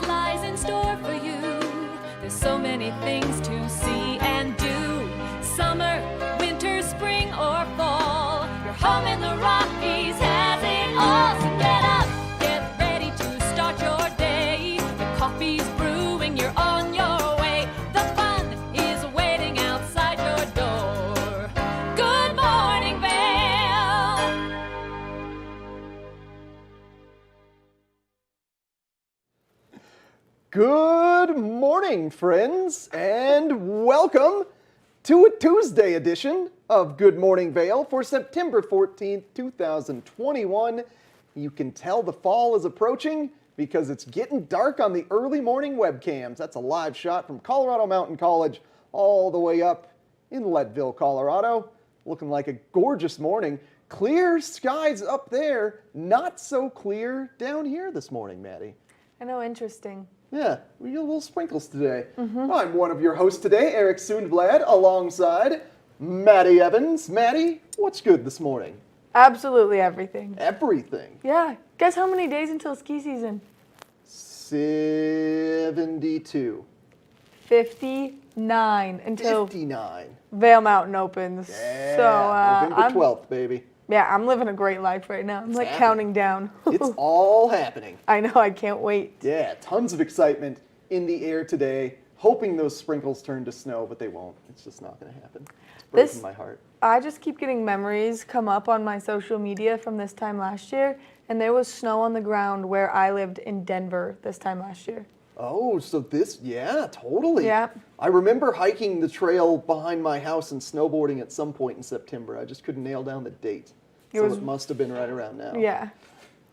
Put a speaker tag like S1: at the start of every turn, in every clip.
S1: lies in store for you. There's so many things to see and do. Summer, winter, spring, or fall. Your home in the Rockies has it all. So get up, get ready to start your day. The coffee's brewing, you're on your way. The fun is waiting outside your door. Good morning, Vail.
S2: Good morning, friends, and welcome to a Tuesday edition of Good Morning Vail for September 14th, 2021. You can tell the fall is approaching because it's getting dark on the early morning webcams. That's a live shot from Colorado Mountain College all the way up in Leadville, Colorado. Looking like a gorgeous morning. Clear skies up there, not so clear down here this morning, Maddie.
S3: I know, interesting.
S2: Yeah, we get little sprinkles today. I'm one of your hosts today, Eric Sundblad, alongside Maddie Evans. Maddie, what's good this morning?
S3: Absolutely everything.
S2: Everything.
S3: Yeah. Guess how many days until ski season?
S2: 72.
S3: 59 until
S2: 59.
S3: Vail Mountain opens.
S2: Yeah,
S3: So
S2: November 12th, baby.
S3: yeah, I'm living a great life right now. I'm like
S2: happening.
S3: counting down.
S2: It's all happening.
S3: I know, I can't wait.
S2: Yeah, tons of excitement in the air today. Hoping those sprinkles turn to snow, but they won't. It's just not going to happen. It's breaking my heart.
S3: I just keep getting memories come up on my social media from this time last year, and there was snow on the ground where I lived in Denver this time last year.
S2: Oh, so this, yeah, totally.
S3: Yeah.
S2: I remember hiking the trail behind my house and snowboarding at some point in September. I just couldn't nail down the date. So it must have been right around now.
S3: Yeah.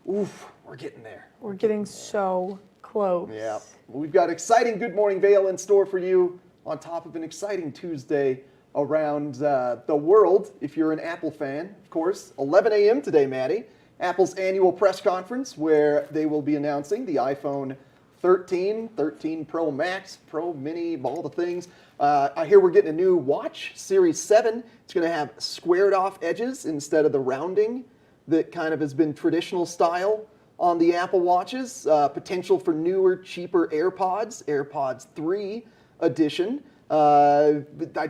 S2: Oof, we're getting there.
S3: We're getting so close.
S2: Yeah. Well, we've got exciting Good Morning Vail in store for you on top of an exciting Tuesday around the world. If you're an Apple fan, of course, 11 a.m. today, Maddie. Apple's annual press conference where they will be announcing the iPhone 13, 13 Pro Max, Pro Mini, all the things. I hear we're getting a new watch, Series 7. It's going to have squared off edges instead of the rounding that kind of has been traditional style on the Apple Watches. Potential for newer, cheaper AirPods, AirPods 3 edition. I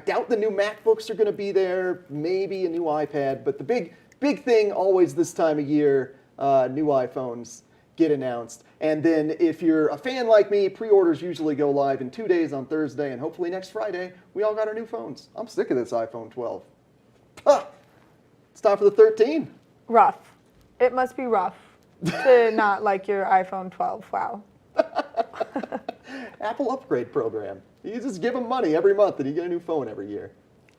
S2: doubt the new MacBooks are going to be there, maybe a new iPad, but the big thing always this time of year, new iPhones get announced. And then if you're a fan like me, pre-orders usually go live in 2 days on Thursday, and hopefully next Friday, we all got our new phones. I'm sick of this iPhone 12. It's time for the 13.
S3: Rough. It must be rough to not like your iPhone 12. Wow.
S2: Apple upgrade program. You just give them money every month and you get a new phone every year.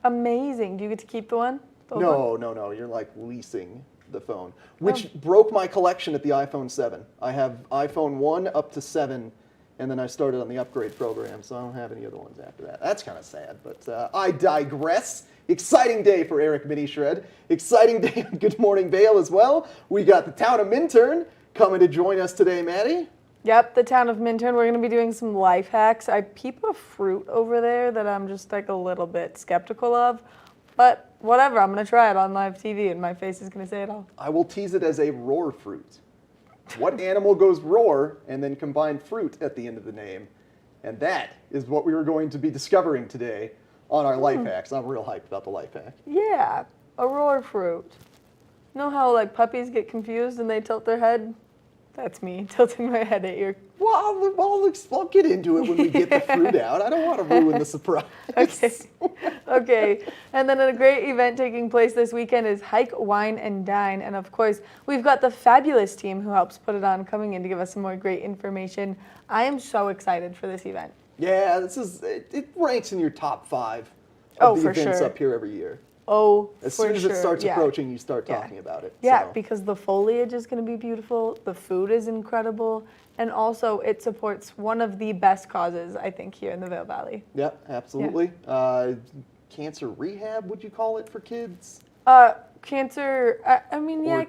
S3: Amazing. Do you get to keep the one? The old one?
S2: No. You're like leasing the phone, which broke my collection at the iPhone 7. I have iPhone 1 up to 7, and then I started on the upgrade program, so I don't have any other ones after that. That's kind of sad, but I digress. Exciting day for Eric Mini Shred. Exciting day on Good Morning Vail as well. We got the Town of Minturn coming to join us today, Maddie.
S3: Yep, the Town of Minturn. We're going to be doing some life hacks. I peep a fruit over there that I'm just like a little bit skeptical of, but whatever, I'm going to try it on live TV and my face is going to say it all.
S2: I will tease it as a roar fruit. What animal goes roar and then combine fruit at the end of the name? And that is what we were going to be discovering today on our life hacks. I'm real hyped about the life hack.
S3: Yeah, a roar fruit. You know how like puppies get confused and they tilt their head? That's me, tilting my head at your...
S2: Well, I'll get into it when we get the fruit out. I don't want to ruin the surprise.
S3: Okay. And then a great event taking place this weekend is Hike, Wine and Dine. And of course, we've got the fabulous team who helps put it on coming in to give us some more great information. I am so excited for this event.
S2: Yeah, it ranks in your top 5 of the events
S3: sure.
S2: up here every year.
S3: Oh,
S2: as soon as it starts approaching, you start talking about it.
S3: Yeah,
S2: so.
S3: Because the foliage is going to be beautiful, the food is incredible, and also it supports one of the best causes, I think, here in the Vail Valley.
S2: Yeah, absolutely. Yeah. Cancer rehab, would you call it, for kids?
S3: Cancer,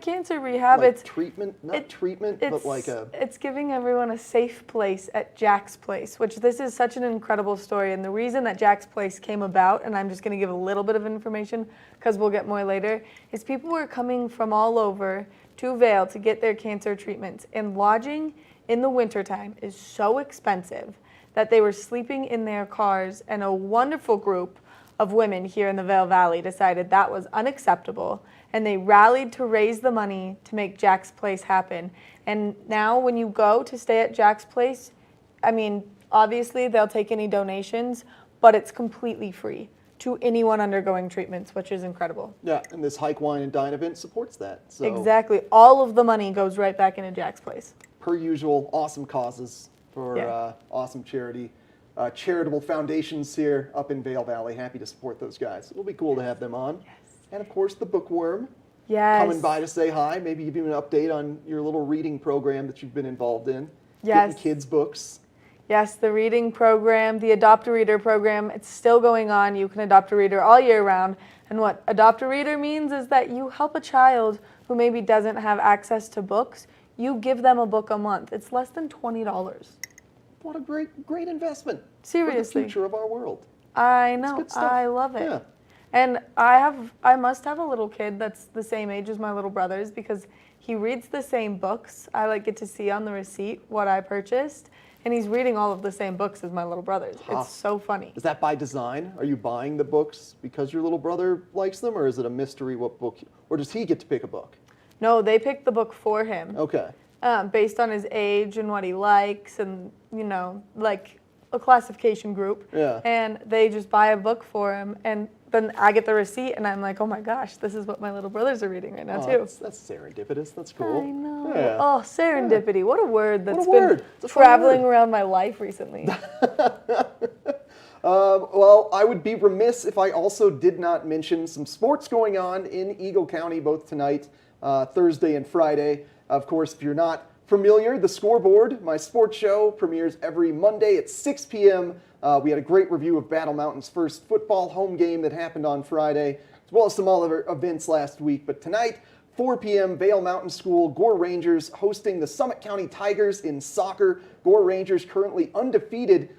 S3: cancer rehab.
S2: Like
S3: it's
S2: treatment, not treatment, but like a...
S3: It's giving everyone a safe place at Jack's Place, which this is such an incredible story. And the reason that Jack's Place came about, and I'm just going to give a little bit of information because we'll get more later, is people were coming from all over to Vail to get their cancer treatments. And lodging in the wintertime is so expensive that they were sleeping in their cars, and a wonderful group of women here in the Vail Valley decided that was unacceptable, and they rallied to raise the money to make Jack's Place happen. And now when you go to stay at Jack's Place, I mean, obviously they'll take any donations, but it's completely free to anyone undergoing treatments, which is incredible.
S2: Yeah, and this Hike, Wine, and Dine event supports that. So
S3: Exactly. All of the money goes right back into Jack's Place.
S2: per usual, awesome causes for awesome charity. Charitable foundations here up in Vail Valley. Happy to support those guys. It'll be cool to have them on.
S3: Yes.
S2: And of course, the Bookworm coming
S3: Yes.
S2: by to say hi. Maybe give you an update on your little reading program that you've been involved in.
S3: Yes.
S2: Getting kids' books.
S3: Yes, the reading program, the Adopt a Reader program, it's still going on. You can adopt a reader all year round. And what Adopt a Reader means is that you help a child who maybe doesn't have access to books. You give them a book a month. It's less than $20.
S2: What a great investment.
S3: Seriously.
S2: For the future of our world.
S3: I know.
S2: good stuff.
S3: I love it.
S2: Yeah.
S3: And I must have a little kid that's the same age as my little brothers because he reads the same books. I get to see on the receipt what I purchased, and he's reading all of the same books as my little brothers.
S2: Huh.
S3: It's so funny.
S2: Is that by design? Are you buying the books because your little brother likes them, or is it a mystery what book, or does he get to pick a book?
S3: No, they picked the book for him.
S2: Okay.
S3: Based on his age and what he likes, and like a classification group.
S2: Yeah.
S3: And they just buy a book for him, and then I get the receipt, and I'm like, oh my gosh, this is what my little brothers are reading right now too.
S2: That's serendipitous. That's cool.
S3: I know.
S2: Yeah.
S3: Oh, serendipity. What a word that's
S2: word.
S3: been
S2: It's a fun
S3: traveling
S2: word.
S3: around my life recently.
S2: Well, I would be remiss if I also did not mention some sports going on in Eagle County both tonight, Thursday and Friday. Of course, if you're not familiar, The Scoreboard, my sports show, premieres every Monday at 6 p.m. We had a great review of Battle Mountain's first football home game that happened on Friday, as well as some other events last week. But tonight, 4 p.m., Vail Mountain School, Gore Rangers hosting the Summit County Tigers in soccer. Gore Rangers currently undefeated.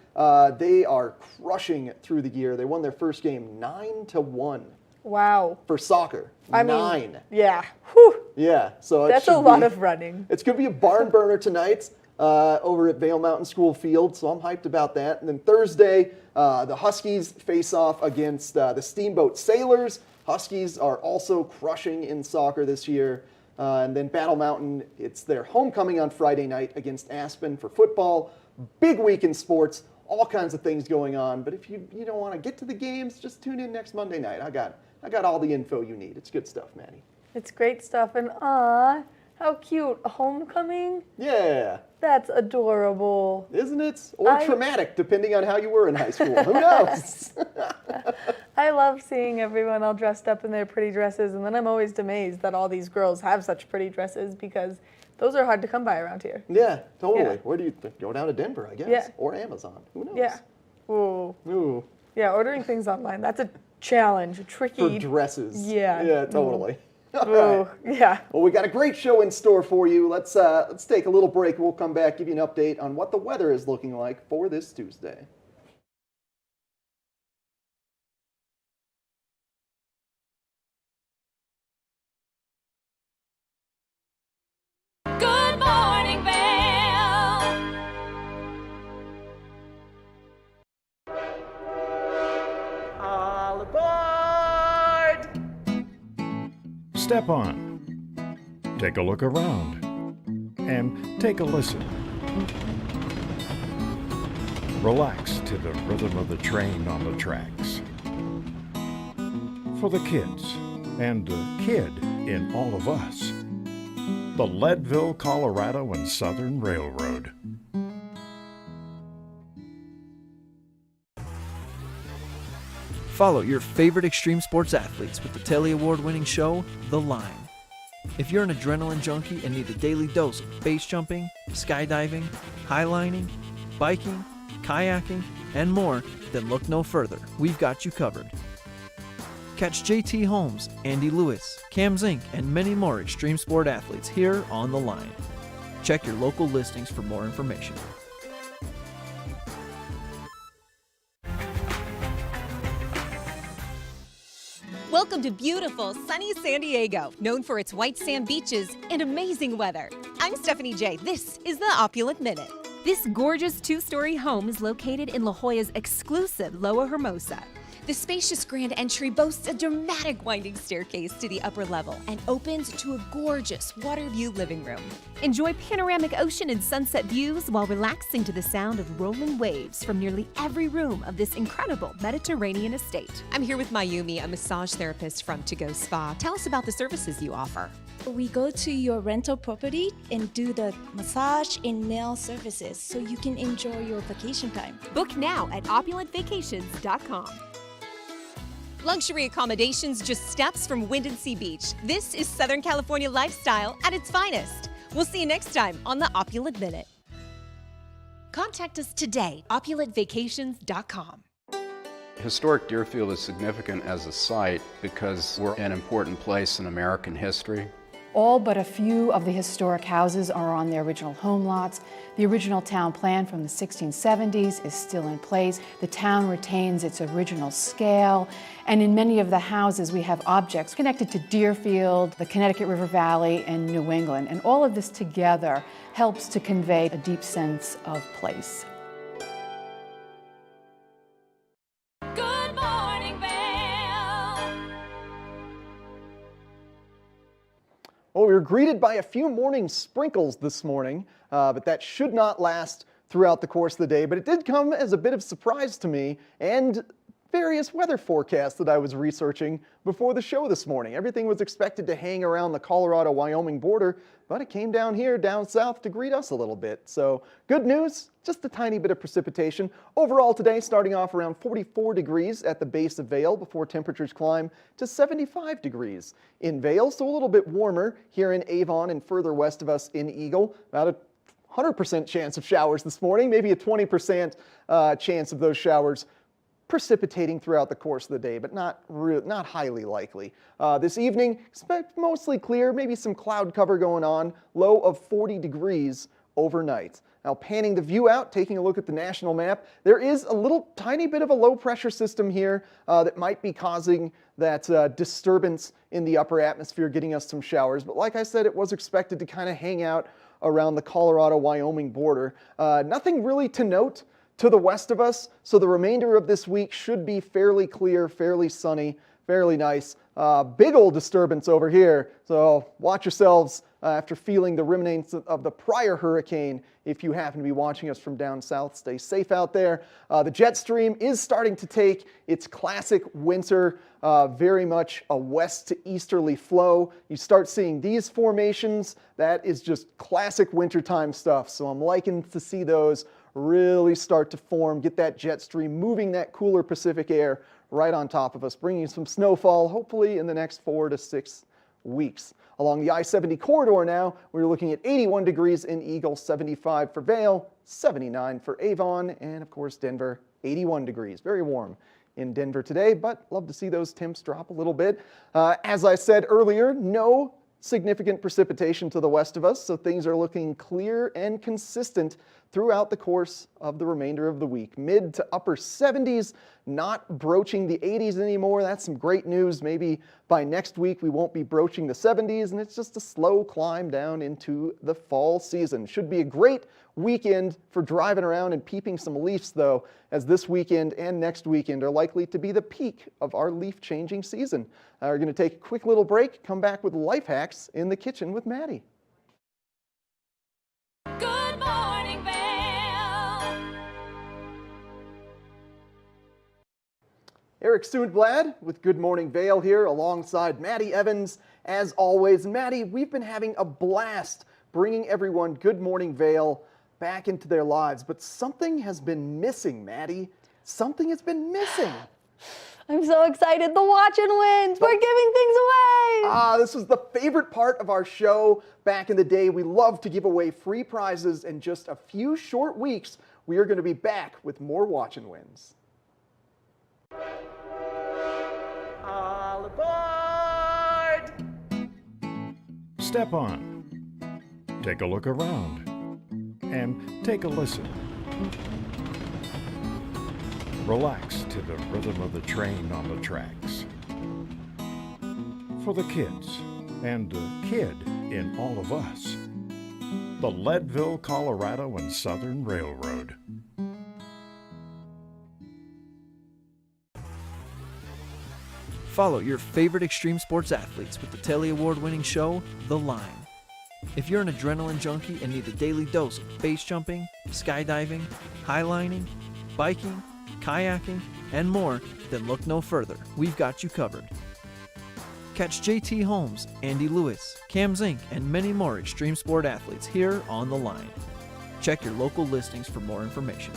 S2: They are crushing it through the year. They won their first game 9-1
S3: Wow.
S2: for soccer.
S3: I mean,
S2: 9.
S3: yeah. Whew.
S2: Yeah, so
S3: That's a lot of running.
S2: It's going to be a barn burner tonight over at Vail Mountain School Field, so I'm hyped about that. And then Thursday, the Huskies face off against the Steamboat Sailors. Huskies are also crushing in soccer this year. And then Battle Mountain, it's their homecoming on Friday night against Aspen for football. Big week in sports, all kinds of things going on. But if you don't want to get to the games, just tune in next Monday night. I got all the info you need. It's good stuff, Maddie.
S3: It's great stuff. And how cute. A homecoming?
S2: Yeah.
S3: That's adorable.
S2: Isn't it? Or traumatic, depending on how you were in high school. Who knows?
S3: I love seeing everyone all dressed up in their pretty dresses, and then I'm always amazed that all these girls have such pretty dresses because those are hard to come by around here.
S2: Yeah, totally.
S3: Yeah.
S2: Where do you go down to Denver, I guess?
S3: Yeah.
S2: Or Amazon. Who knows?
S3: Yeah. Ooh.
S2: Ooh.
S3: Yeah, ordering things online, that's a challenge, a tricky.
S2: For dresses.
S3: Yeah.
S2: Yeah, totally. All
S3: Ooh,
S2: right.
S3: yeah.
S2: Well, we got a great show in store for you. Let's take a little break. We'll come back, give you an update on what the weather is looking like for this Tuesday.
S1: Good morning, Vail.
S2: All aboard!
S4: Step on. Take a look around. And take a listen. Relax to the rhythm of the train on the tracks. For the kids, and the kid in all of us. The Leadville, Colorado and Southern Railroad.
S5: Follow your favorite extreme sports athletes with the Telly Award-winning show, The Line. If you're an adrenaline junkie and need a daily dose of base jumping, skydiving, highlining, biking, kayaking, and more, then look no further. We've got you covered. Catch JT Holmes, Andy Lewis, Cam Zink, and many more extreme sport athletes here on The Line. Check your local listings for more information.
S6: Welcome to beautiful, sunny San Diego, known for its white sand beaches and amazing weather. I'm Stephanie J. This is the Opulent Minute. This gorgeous two-story home is located in La Jolla's exclusive Loa Hermosa. The spacious grand entry boasts a dramatic winding staircase to the upper level and opens to a gorgeous water view living room. Enjoy panoramic ocean and sunset views while relaxing to the sound of rolling waves from nearly every room of this incredible Mediterranean estate. I'm here with Mayumi, a massage therapist from To Go Spa. Tell us about the services you offer.
S7: We go to your rental property and do the massage and nail services so you can enjoy your vacation time.
S6: Book now at opulentvacations.com. Luxury accommodations just steps from Wind and Sea Beach. This is Southern California lifestyle at its finest. We'll see you next time on the Opulent Minute. Contact us today, opulentvacations.com.
S8: Historic Deerfield is significant as a site because we're an important place in American history.
S9: All but a few of the historic houses are on their original home lots. The original town plan from the 1670s is still in place. The town retains its original scale, and in many of the houses we have objects connected to Deerfield, the Connecticut River Valley, and New England. And all of this together helps to convey a deep sense of place.
S1: Good morning, Vail.
S2: Well, we were greeted by a few morning sprinkles this morning, but that should not last throughout the course of the day. But it did come as a bit of surprise to me and various weather forecasts that I was researching before the show this morning. Everything was expected to hang around the Colorado-Wyoming border, but it came down here, down south, to greet us a little bit. So good news, just a tiny bit of precipitation. Overall today, starting off around 44 degrees at the base of Vail before temperatures climb to 75 degrees in Vail, so a little bit warmer here in Avon and further west of us in Eagle. About a 100% chance of showers this morning, maybe a 20% chance of those showers precipitating throughout the course of the day, but not highly likely. This evening, expect mostly clear, maybe some cloud cover going on, low of 40 degrees overnight. Now, panning the view out, taking a look at the national map, there is a little tiny bit of a low pressure system here that might be causing that disturbance in the upper atmosphere, getting us some showers. But like I said, it was expected to kind of hang out around the Colorado-Wyoming border. Nothing really to note to the west of us, so the remainder of this week should be fairly clear, fairly sunny, fairly nice. Big old disturbance over here, so watch yourselves after feeling the remnants of the prior hurricane. If you happen to be watching us from down south, stay safe out there. The jet stream is starting to take its classic winter, very much a west to easterly flow. You start seeing these formations. That is just classic wintertime stuff, so I'm liking to see those really start to form, get that jet stream moving that cooler Pacific air right on top of us, bringing some snowfall hopefully in the next 4 to 6 weeks. Along the I-70 corridor now, we're looking at 81 degrees in Eagle, 75 for Vail, 79 for Avon, and of course Denver, 81 degrees. Very warm in Denver today, but love to see those temps drop a little bit. As I said earlier, no significant precipitation to the west of us, so things are looking clear and consistent throughout the course of the remainder of the week. Mid to upper 70s, not broaching the 80s anymore. That's some great news. Maybe by next week we won't be broaching the 70s, and it's just a slow climb down into the fall season. Should be a great weekend for driving around and peeping some leaves, though, as this weekend and next weekend are likely to be the peak of our leaf changing season. We're going to take a quick little break, come back with life hacks in the kitchen with Maddie.
S1: Good morning, Vail.
S2: Eric Sundblad with Good Morning Vail here alongside Maddie Evans. As always, Maddie, we've been having a blast bringing everyone Good Morning Vail back into their lives, but something has been missing, Maddie. Something has been missing.
S3: I'm so excited. The watch and wins. We're giving things away.
S2: This was the favorite part of our show back in the day. We love to give away free prizes. In just a few short weeks, we are going to be back with more watch and wins. All aboard!
S4: Step on. Take a look around. And take a listen. Relax to the rhythm of the train on the tracks. for the kids and a kid in all of us. The Leadville, Colorado and Southern Railroad.
S5: Follow your favorite extreme sports athletes with the Telly Award-winning show, The Line. If you're an adrenaline junkie and need a daily dose of base jumping, skydiving, highlining, biking, kayaking, and more, then look no further. We've got you covered. Catch JT Holmes, Andy Lewis, Cam Zink, and many more extreme sport athletes here on The Line. Check your local listings for more information.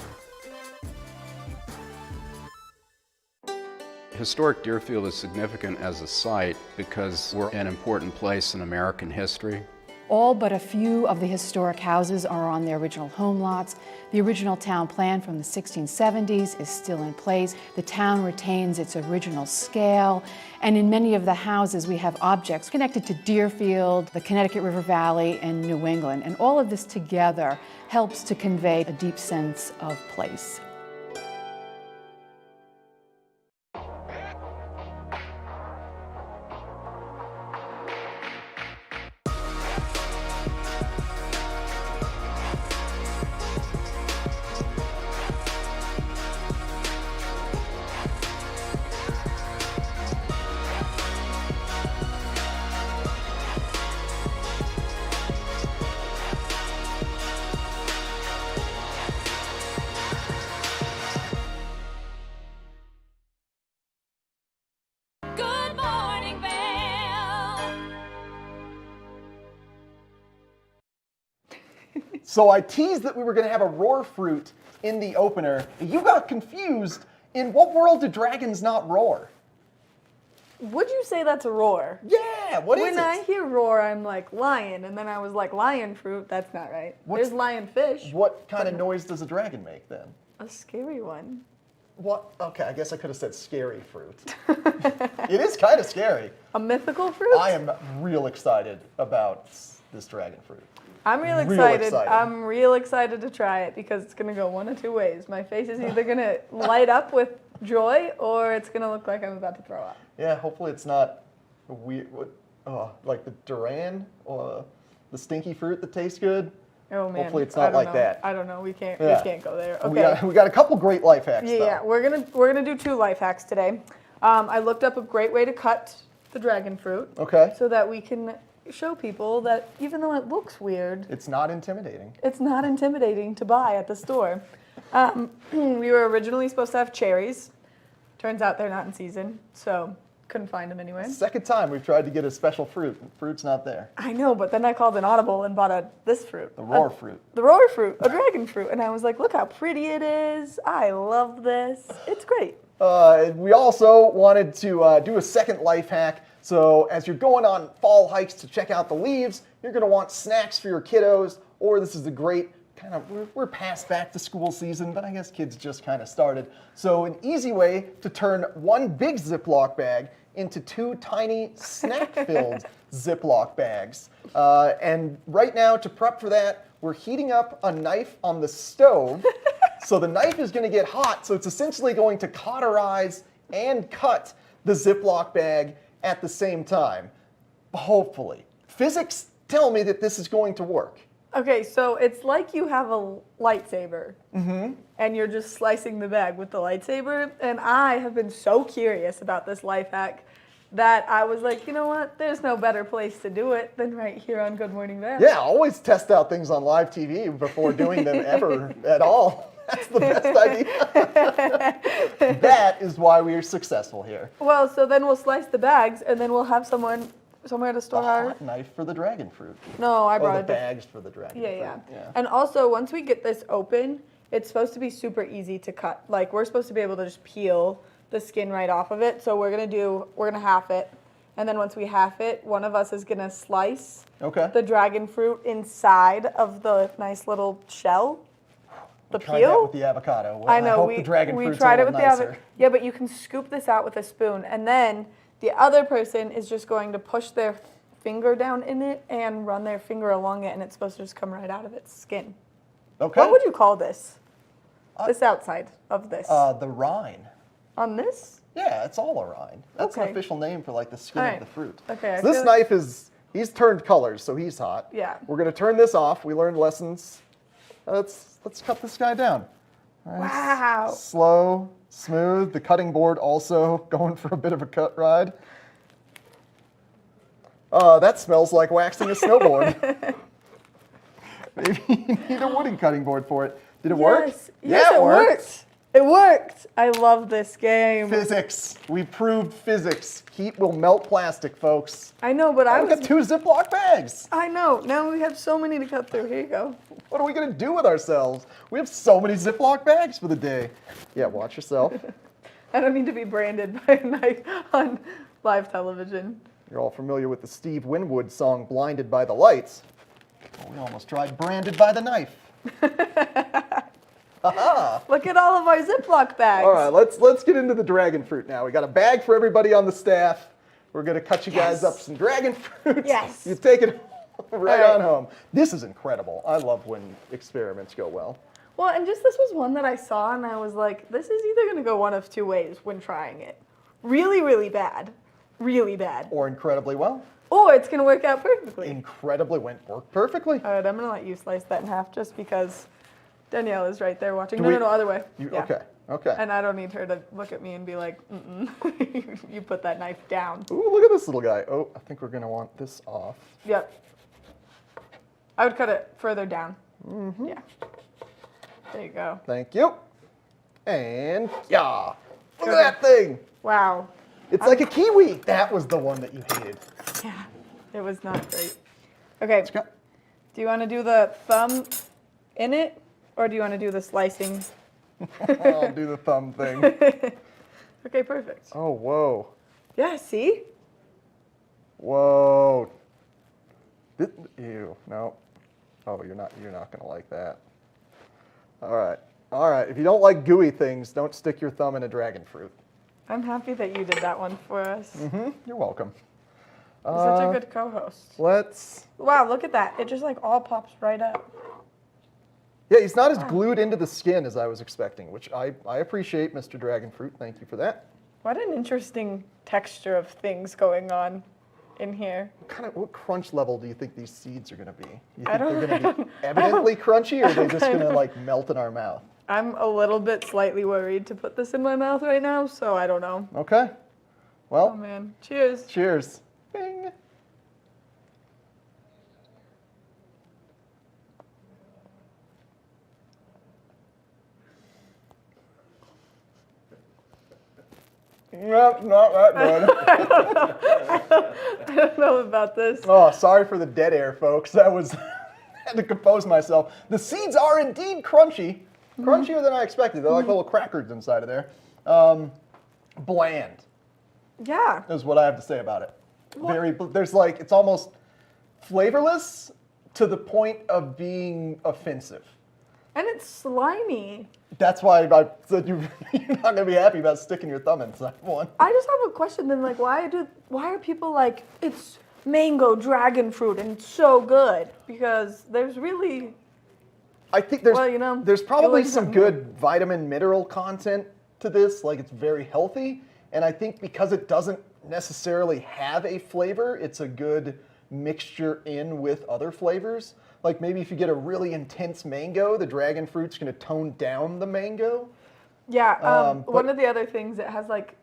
S8: Historic Deerfield is significant as a site because we're an important place in American history.
S9: All but a few of the historic houses are on their original home lots. The original town plan from the 1670s is still in place. The town retains its original scale, and in many of the houses we have objects connected to Deerfield, the Connecticut River Valley, and New England. And all of this together helps to convey a deep sense of place.
S1: Good morning, Vail.
S2: So I teased that we were going to have a roar fruit in the opener. You got confused. In what world do dragons not roar?
S3: Would you say that's a roar?
S2: Yeah, what is
S3: When
S2: it?
S3: I hear roar, I'm like lion, and then I was like lion fruit. That's not right.
S2: What's-
S3: There's lion fish.
S2: What kind of noise does a dragon make then?
S3: A scary one.
S2: What? Okay, I guess I could have said scary fruit. It is kind of scary.
S3: A mythical fruit?
S2: I am real excited about this dragon fruit.
S3: I'm real
S2: real
S3: excited.
S2: excited.
S3: I'm real excited to try it because it's gonna go one of two ways. My face is either gonna light up with joy or it's gonna look like I'm about to throw up.
S2: Yeah, hopefully it's not a weird, like the Duran or the stinky fruit that tastes good.
S3: Oh man.
S2: Hopefully it's
S3: I
S2: not
S3: don't
S2: like
S3: know.
S2: that.
S3: I don't know. We can't.
S2: Yeah.
S3: We can't go there.
S2: We
S3: Okay.
S2: got a couple great life hacks
S3: Yeah,
S2: though.
S3: yeah. We're gonna do 2 life hacks today. I looked up a great way to cut the dragon fruit.
S2: Okay.
S3: So that we can show people that even though it looks weird,
S2: It's not intimidating.
S3: it's not intimidating to buy at the store. We were originally supposed to have cherries. Turns out they're not in season, so couldn't find them anyway.
S2: Second time we've tried to get a special fruit. Fruit's not there.
S3: I know, but then I called an audible and bought this fruit.
S2: The roar fruit.
S3: The roar fruit, a dragon fruit. And I was like, look how pretty it is. I love this. It's great.
S2: We also wanted to do a second life hack. So as you're going on fall hikes to check out the leaves, you're going to want snacks for your kiddos, or this is a great kind of, we're past back to school season, but I guess kids just kind of started. So an easy way to turn one big Ziploc bag into 2 tiny snack-filled Ziploc bags. And right now, to prep for that, we're heating up a knife on the stove. So the knife is going to get hot, so it's essentially going to cauterize and cut the Ziploc bag at the same time, hopefully. Physics tell me that this is going to work.
S3: Okay, so it's like you have a lightsaber, and you're just slicing the bag with the lightsaber. And I have been so curious about this life hack that I was like, you know what? There's no better place to do it than right here on Good Morning Vail.
S2: Yeah, always test out things on live TV before doing them ever at all. That's the best idea. That is why we are successful here.
S3: Well, so then we'll slice the bags, and then we'll have somewhere to store
S2: A
S3: our.
S2: hot knife for the dragon fruit.
S3: No, I
S2: Or
S3: brought
S2: the
S3: it.
S2: bags for the dragon fruit.
S3: Yeah. And also, once we get this open, it's supposed to be super easy to cut. Like, we're supposed to be able to just peel the skin right off of it. So we're gonna half it. And then once we half it, one of us is gonna slice
S2: Okay.
S3: the dragon fruit inside of the nice little shell. The
S2: Tried
S3: peel?
S2: that with the avocado. Well,
S3: I know,
S2: hope the dragon
S3: we
S2: fruit's
S3: tried
S2: a
S3: it with
S2: little
S3: the
S2: nicer.
S3: avocado. Yeah, but you can scoop this out with a spoon. And then the other person is just going to push their finger down in it and run their finger along it, and it's supposed to just come right out of its skin.
S2: Okay.
S3: What would you call this? This outside of this.
S2: The rind.
S3: On this?
S2: Yeah, it's all a rind. That's an
S3: Okay.
S2: official name for like the skin
S3: Alright.
S2: of the fruit.
S3: Okay, I
S2: So this
S3: feel-
S2: knife he's turned colors, so he's hot.
S3: Yeah.
S2: We're gonna turn this off. We learned lessons. Let's cut this guy down. Nice,
S3: Wow.
S2: Slow, smooth. The cutting board also going for a bit of a cut ride. That smells like waxing a snowboard. Maybe you need a wooden cutting board for it. Did it work?
S3: Yes, yes, it worked. It worked. I love this game.
S2: Physics. We proved physics. Heat will melt plastic, folks.
S3: I know, but I
S2: We got
S3: was.
S2: 2 Ziploc bags.
S3: I know. Now we have so many to cut through. Here you go.
S2: What are we going to do with ourselves? We have so many Ziploc bags for the day. Yeah, watch yourself.
S3: I don't need to be branded by a knife on live television.
S2: You're all familiar with the Steve Winwood song, Blinded by the Lights. Well, we almost tried Branded by the Knife. Aha!
S3: Look at all of our Ziploc bags.
S2: All right, let's get into the dragon fruit now. We got a bag for everybody on the staff. We're going to cut you guys up some dragon fruit.
S3: Yes.
S2: You take it right
S3: All right.
S2: on home. This is incredible. I love when experiments go well.
S3: Well, and just this was one that I saw, and I was like, this is either going to go one of two ways when trying it. Really, really bad. Really bad.
S2: Or incredibly well.
S3: Or it's going to work out perfectly.
S2: Incredibly worked perfectly.
S3: All right, I'm going to let you slice that in half just because Danielle is right there watching.
S2: Do
S3: No, other way. Yeah.
S2: Okay.
S3: And I don't need her to look at me and be like, you put that knife down.
S2: Ooh, look at this little guy. Oh, I think we're going to want this off.
S3: Yep. I would cut it further down. Mm-hmm. Yeah. There you go.
S2: Thank you. And yeah, look
S3: Okay.
S2: at that thing.
S3: Wow.
S2: It's like a kiwi. That was the one that you hated.
S3: Yeah. It was not great. Okay.
S2: go.
S3: Do you want to do the thumb in it, or do you want to do the slicing?
S2: I'll do the thumb thing.
S3: Okay, perfect.
S2: Oh, whoa.
S3: Yeah, see?
S2: Whoa. Ew, no. Oh, you're not gonna like that. All right. If you don't like gooey things, don't stick your thumb in a dragon fruit.
S3: I'm happy that you did that one for us.
S2: You're welcome.
S3: You're such a good co-host.
S2: Let's.
S3: Wow, look at that. It just like all pops right up.
S2: Yeah, he's not as glued into the skin as I was expecting, which I appreciate, Mr. Dragon Fruit. Thank you for that.
S3: What an interesting texture of things going on in here.
S2: What crunch level do you think these seeds are going to be? You think
S3: I don't-
S2: they're going to be evidently crunchy, or are they just going to like melt in our mouth?
S3: I'm a little bit slightly worried to put this in my mouth right now, so I don't know.
S2: Okay.
S3: Oh
S2: Well,
S3: man, cheers.
S2: cheers. Bing. That's not that good.
S3: I don't know about this.
S2: Oh, sorry for the dead air, folks. That was had to compose myself. The seeds are indeed crunchy, crunchier than I expected. They're like little crackers inside of there. Bland
S3: Yeah.
S2: is what I have to say about it. There's like it's almost flavorless to the point of being offensive.
S3: And it's slimy.
S2: That's why I said you're not gonna be happy about sticking your thumb inside one.
S3: I just have a question then, like why are people like, it's mango dragon fruit and it's so good? Because there's really,
S2: I think there's
S3: Well, you know,
S2: there's
S3: you
S2: probably
S3: like
S2: some
S3: that
S2: good vitamin mineral content to this. Like it's very healthy, and I think because it doesn't necessarily have a flavor, it's a good mixture in with other flavors. Like maybe if you get a really intense mango, the dragon fruit's going to tone down the mango.
S3: yeah.
S2: but-
S3: One of the other things, it has like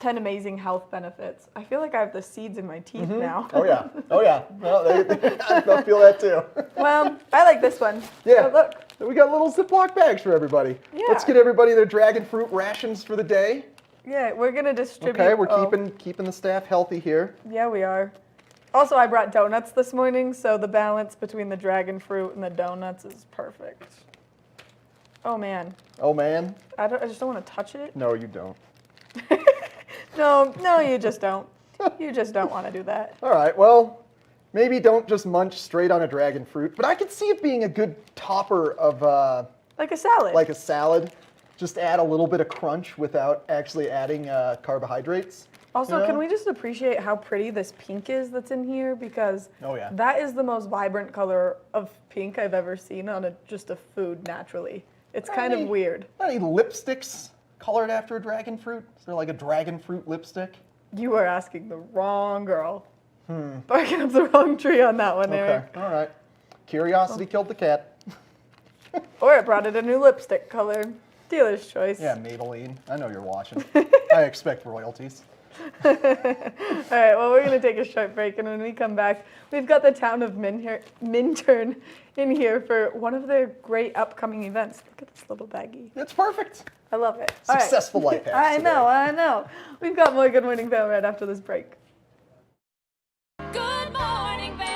S3: 10 amazing health benefits. I feel like I have the seeds in my teeth now.
S2: Oh yeah, oh yeah. Well, I feel that too.
S3: Well, I like this one.
S2: Yeah.
S3: Oh, look.
S2: We got little Ziploc bags for everybody.
S3: Yeah.
S2: Let's get everybody their dragon fruit rations for the day.
S3: Yeah, we're gonna distribute.
S2: Okay, we're
S3: oh,
S2: keeping the staff healthy here.
S3: Yeah, we are. Also, I brought donuts this morning, so the balance between the dragon fruit and the donuts is perfect. Oh man,
S2: Oh man,
S3: I just don't want to touch it.
S2: no, you don't.
S3: No, you just don't. You just don't want to do that.
S2: All right, well, maybe don't just munch straight on a dragon fruit, but I could see it being a good topper of
S3: Like a salad.
S2: like a salad. Just add a little bit of crunch without actually adding carbohydrates.
S3: Also,
S2: you
S3: can
S2: know?
S3: we just appreciate how pretty this pink is that's in here? Because
S2: Oh, yeah.
S3: that is the most vibrant color of pink I've ever seen on just a food naturally. It's kind of
S2: Any-
S3: weird.
S2: Any lipsticks colored after a dragon fruit? Is there like a dragon fruit lipstick?
S3: You are asking the wrong girl. Barking up the wrong tree on that one, Eric.
S2: Okay, all right. Curiosity killed the cat.
S3: Or it brought it a new lipstick color. Dealer's choice.
S2: Yeah, Maybelline. I know you're watching. I expect royalties.
S3: All right, well, we're going to take a short break, and when we come back, we've got the Town of Minturn in here for one of their great upcoming events. Look at this little baggie.
S2: It's perfect.
S3: I love it. All right.
S2: Successful life hacks
S3: I
S2: today.
S3: I know. We've got more Good Morning Vail right after this break.
S1: Good morning, Vail.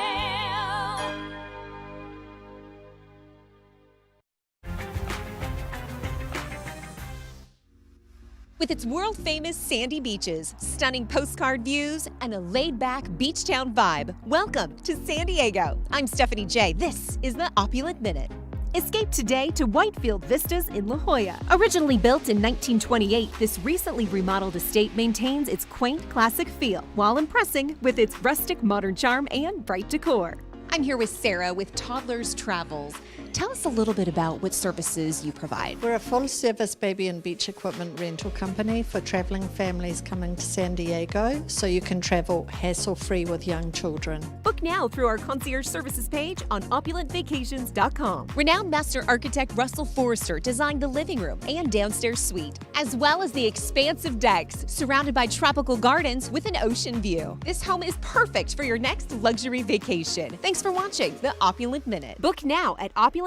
S6: With its world-famous sandy beaches, stunning postcard views, and a laid-back beach town vibe, welcome to San Diego. I'm Stephanie J. This is the Opulent Minute. Escape today to Whitefield Vistas in La Jolla. Originally built in 1928, this recently remodeled estate maintains its quaint classic feel while impressing with its rustic modern charm and bright decor. I'm here with Sarah with Toddlers Travels. Tell us a little bit about what services you provide.
S10: We're a full-service baby and beach equipment rental company for travelling families coming to San Diego, so you can travel hassle-free with young children.
S6: Book now through our concierge services page on opulentvacations.com. Renowned master architect Russell Forrester designed the living room and downstairs suite, as well as the expansive decks surrounded by tropical gardens with an ocean view. This home is perfect for your next luxury vacation. Thanks for watching the Opulent Minute. Book now at opulentvacations.com.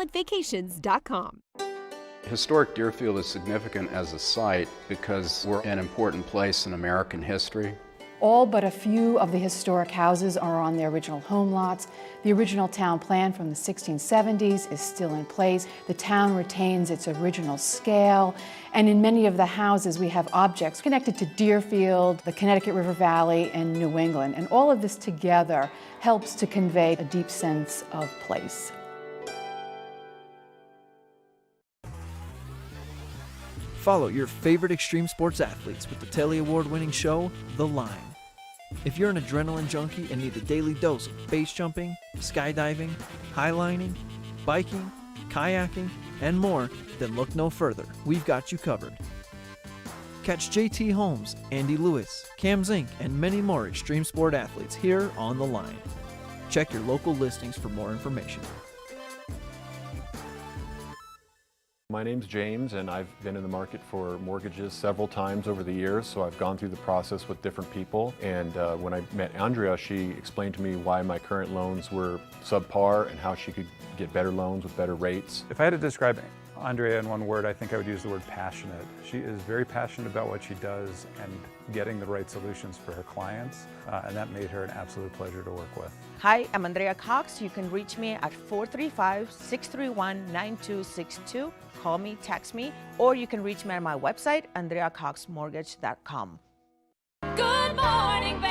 S8: Historic Deerfield is significant as a site because we're an important place in American history.
S9: All but a few of the historic houses are on their original home lots. The original town plan from the 1670s is still in place. The town retains its original scale, and in many of the houses we have objects connected to Deerfield, the Connecticut River Valley, and New England. And all of this together helps to convey a deep sense of place.
S5: Follow your favorite extreme sports athletes with the Telly Award-winning show, The Line. If you're an adrenaline junkie and need a daily dose of base jumping, skydiving, highlining, biking, kayaking, and more, then look no further. We've got you covered. Catch JT Holmes, Andy Lewis, Cam Zink, and many more extreme sport athletes here on The Line. Check your local listings for more information.
S11: My name's James, and I've been in the market for mortgages several times over the years, so I've gone through the process with different people. And when I met Andrea, she explained to me why my current loans were subpar and how she could get better loans with better rates.
S12: If I had to describe Andrea in one word, I think I would use the word passionate. She is very passionate about what she does and getting the right solutions for her clients, and that made her an absolute pleasure to work with.
S13: Hi, I'm Andrea Cox. You can reach me at 435-631-9262. Call me, text me, or you can reach me at my website, andreacoxmortgage.com.
S1: Good morning, Vail.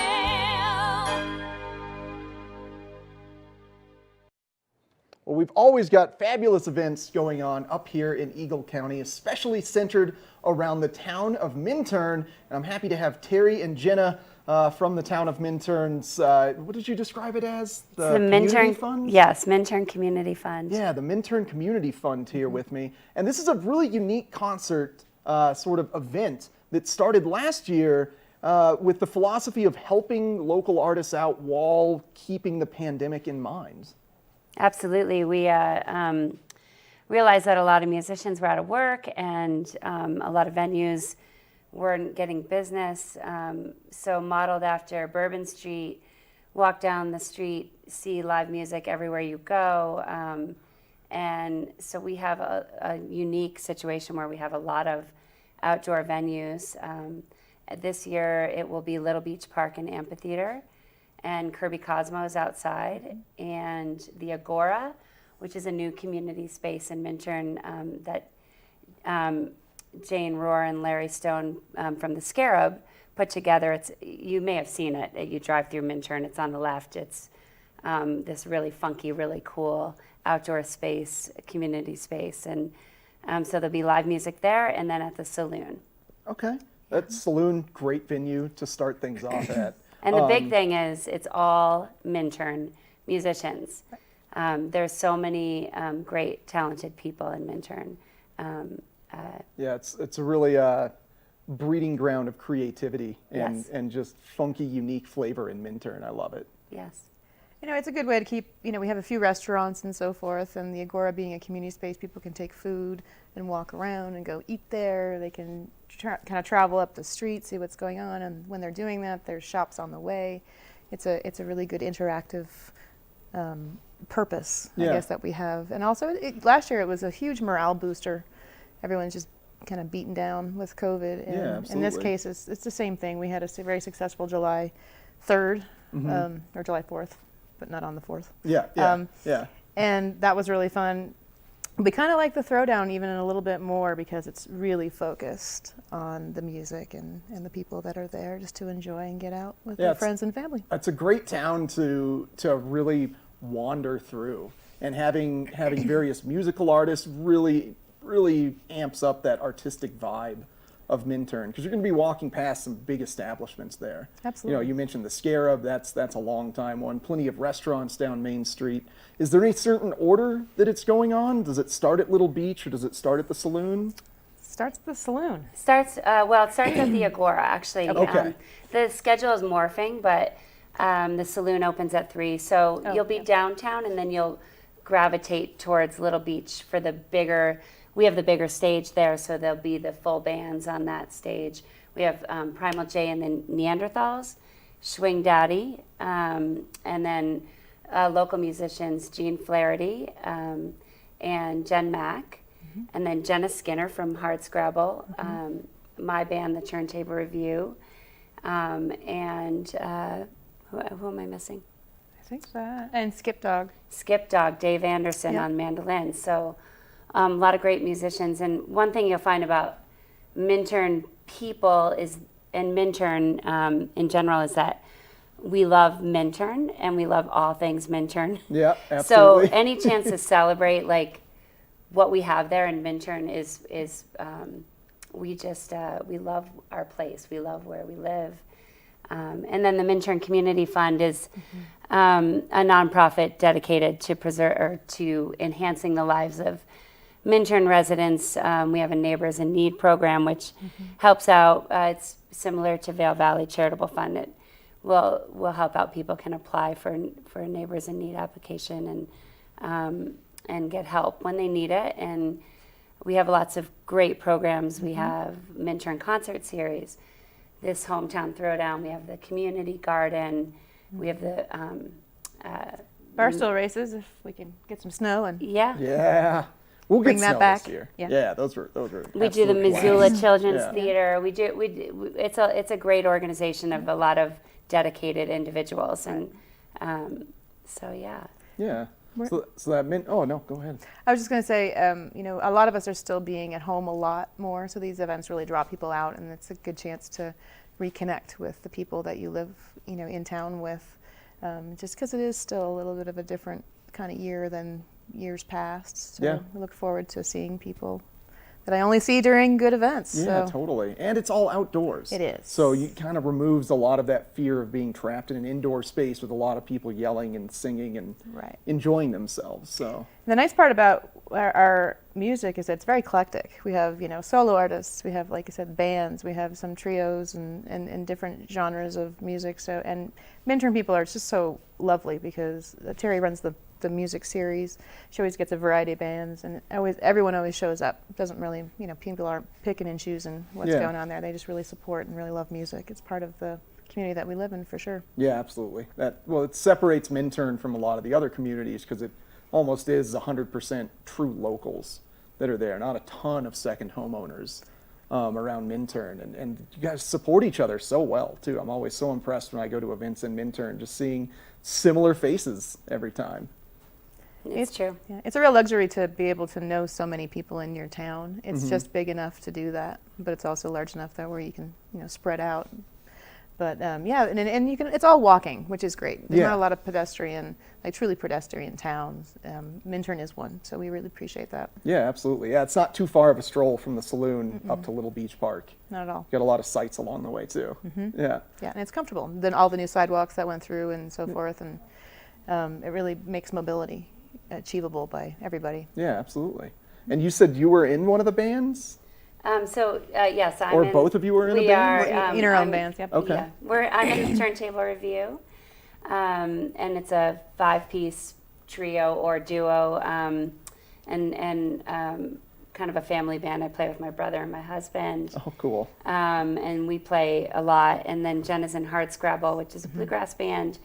S2: Well, we've always got fabulous events going on up here in Eagle County, especially centered around the town of Minturn. And I'm happy to have Terry and Jenna from the town of Minturn's, what did you describe it as? The Community Fund?
S14: Yes, Minturn Community Fund.
S2: Yeah, the Minturn Community Fund here with me. And this is a really unique concert sort of event that started last year with the philosophy of helping local artists out while keeping the pandemic in mind.
S14: Absolutely. We realized that a lot of musicians were out of work and a lot of venues weren't getting business. So modeled after Bourbon Street, walk down the street, see live music everywhere you go. And so we have a unique situation where we have a lot of outdoor venues. This year it will be Little Beach Park and Amphitheater, and Kirby Cosmos outside, and the Agora, which is a new community space in Minturn that Jane Rohr and Larry Stone from the Scarab put together. You may have seen it. You drive through Minturn, it's on the left. It's this really funky, really cool outdoor space, community space. And so there'll be live music there, and then at the Saloon.
S2: Okay, that Saloon, great venue to start things off at.
S14: And the big thing is it's all Minturn musicians. There's so many great, talented people in Minturn.
S2: Yeah, it's a really breeding ground of creativity and just funky, unique flavor in Minturn. I love it.
S14: Yes.
S3: It's a good way to keep, we have a few restaurants and so forth, and the Agora being a community space, people can take food and walk around and go eat there. They can kind of travel up the street, see what's going on, and when they're doing that, there's shops on the way. It's a really good interactive purpose, I guess, that we have. And also, last year it was a huge morale booster. Everyone's just kind of beaten down with COVID. And
S2: absolutely.
S3: in this case, it's the same thing. We had a very successful July 3rd or July 4th. But not on the 4th.
S2: Yeah.
S3: And that was really fun. We kind of like the Throwdown even a little bit more because it's really focused on the music and the people that are there just to enjoy and get out with their friends and family.
S2: It's a great town to really wander through, and having various musical artists really amps up that artistic vibe of Minturn, because you're going to be walking past some big establishments there.
S3: Absolutely.
S2: You mentioned the Scarab, that's a long time one. Plenty of restaurants down Main Street. Is there any certain order that it's going on? Does it start at Little Beach or does it start at the Saloon?
S3: Starts at the Saloon.
S14: It starts at the Agora, actually.
S2: Okay.
S14: The schedule is morphing, but the Saloon opens at 3. So you'll be downtown and then you'll gravitate towards Little Beach for the bigger. We have the bigger stage there, so there'll be the full bands on that stage. We have Primal J and the Neanderthals, Swing Daddy, and then local musicians Gene Flaherty and Jen Mack, and then Jenna Skinner from Hardscrabble, my band, the Turntable Review, and who am I missing?
S3: I think that. And Skip Dog.
S14: Skip Dog, Dave Anderson on mandolin. So. A lot of great musicians, and one thing you'll find about Minturn people and Minturn in general is that we love Minturn and we love all things Minturn.
S2: Yeah, absolutely.
S14: So any chance to celebrate like what we have there in Minturn is we love our place, we love where we live, and then the Minturn Community Fund is a nonprofit dedicated to enhancing the lives of Minturn residents. We have a Neighbors in Need program, which helps out. It's similar to Vail Valley Charitable Fund. It will help out. People can apply for a Neighbors in Need application and get help when they need it. And we have lots of great programs. We have Minturn Concert Series, this Hometown Throwdown. We have the Community Garden. We have the
S3: Barstool races, if we can get some snow and
S2: yeah. We'll
S3: bring
S2: get
S3: that
S2: snow
S3: back.
S2: This year.
S3: Yeah,
S2: those were.
S14: We do the Missoula
S2: blast.
S14: Children's Theater. We do. It's a great organization of a lot of dedicated individuals, and so yeah.
S2: Yeah. So that meant. Oh no, go ahead.
S3: I was just going to say, a lot of us are still being at home a lot more, so these events really draw people out, and it's a good chance to reconnect with the people that you live, in town with, just because it is still a little bit of a different kind of year than years past. So we look forward to seeing people that I only see during good events.
S2: Yeah,
S3: so.
S2: totally. And it's all outdoors.
S3: It is.
S2: So it kind of removes a lot of that fear of being trapped in an indoor space with a lot of people yelling and singing and enjoying themselves. So
S3: the nice part about our music is that it's very eclectic. We have, solo artists, we have, like I said, bands, we have some trios and different genres of music. So, and Minturn people are just so lovely because Terry runs the music series. She always gets a variety of bands, and everyone always shows up. It doesn't really, people aren't picking and choosing what's going on there. They just really support and really love music. It's part of the community that we live in, for sure.
S2: Yeah, absolutely. It separates Minturn from a lot of the other communities because it almost is 100% true locals that are there, not a ton of second homeowners around Minturn. And you guys support each other so well, too. I'm always so impressed when I go to events in Minturn, just seeing similar faces every time.
S14: It's true.
S3: Yeah, it's a real luxury to be able to know so many people in your town. It's just big enough to do that, but it's also large enough that where you can, spread out. But and you can. It's all walking, which is great. There's not a lot of truly pedestrian towns. Minturn is one, so we really appreciate that.
S2: Yeah, absolutely. Yeah, it's not too far of a stroll from the Saloon up to Little Beach Park.
S3: Not at all.
S2: You got a lot of sights along the way too. Yeah.
S3: Yeah, and it's comfortable. Then all the new sidewalks that went through and so forth, and it really makes mobility achievable by everybody.
S2: Yeah, absolutely. And you said you were in one of the bands?
S14: Yes, I'm
S2: Or
S14: in,
S2: both of you are in a
S14: we
S2: band?
S14: are,
S3: In our own bands, yep.
S2: Okay.
S14: Yeah. I'm in the Turntable Review, and it's a 5-piece trio or duo, and kind of a family band. I play with my brother and my husband.
S2: Oh, cool.
S14: And we play a lot. And then Jen is in Hardscrabble, which is a bluegrass band.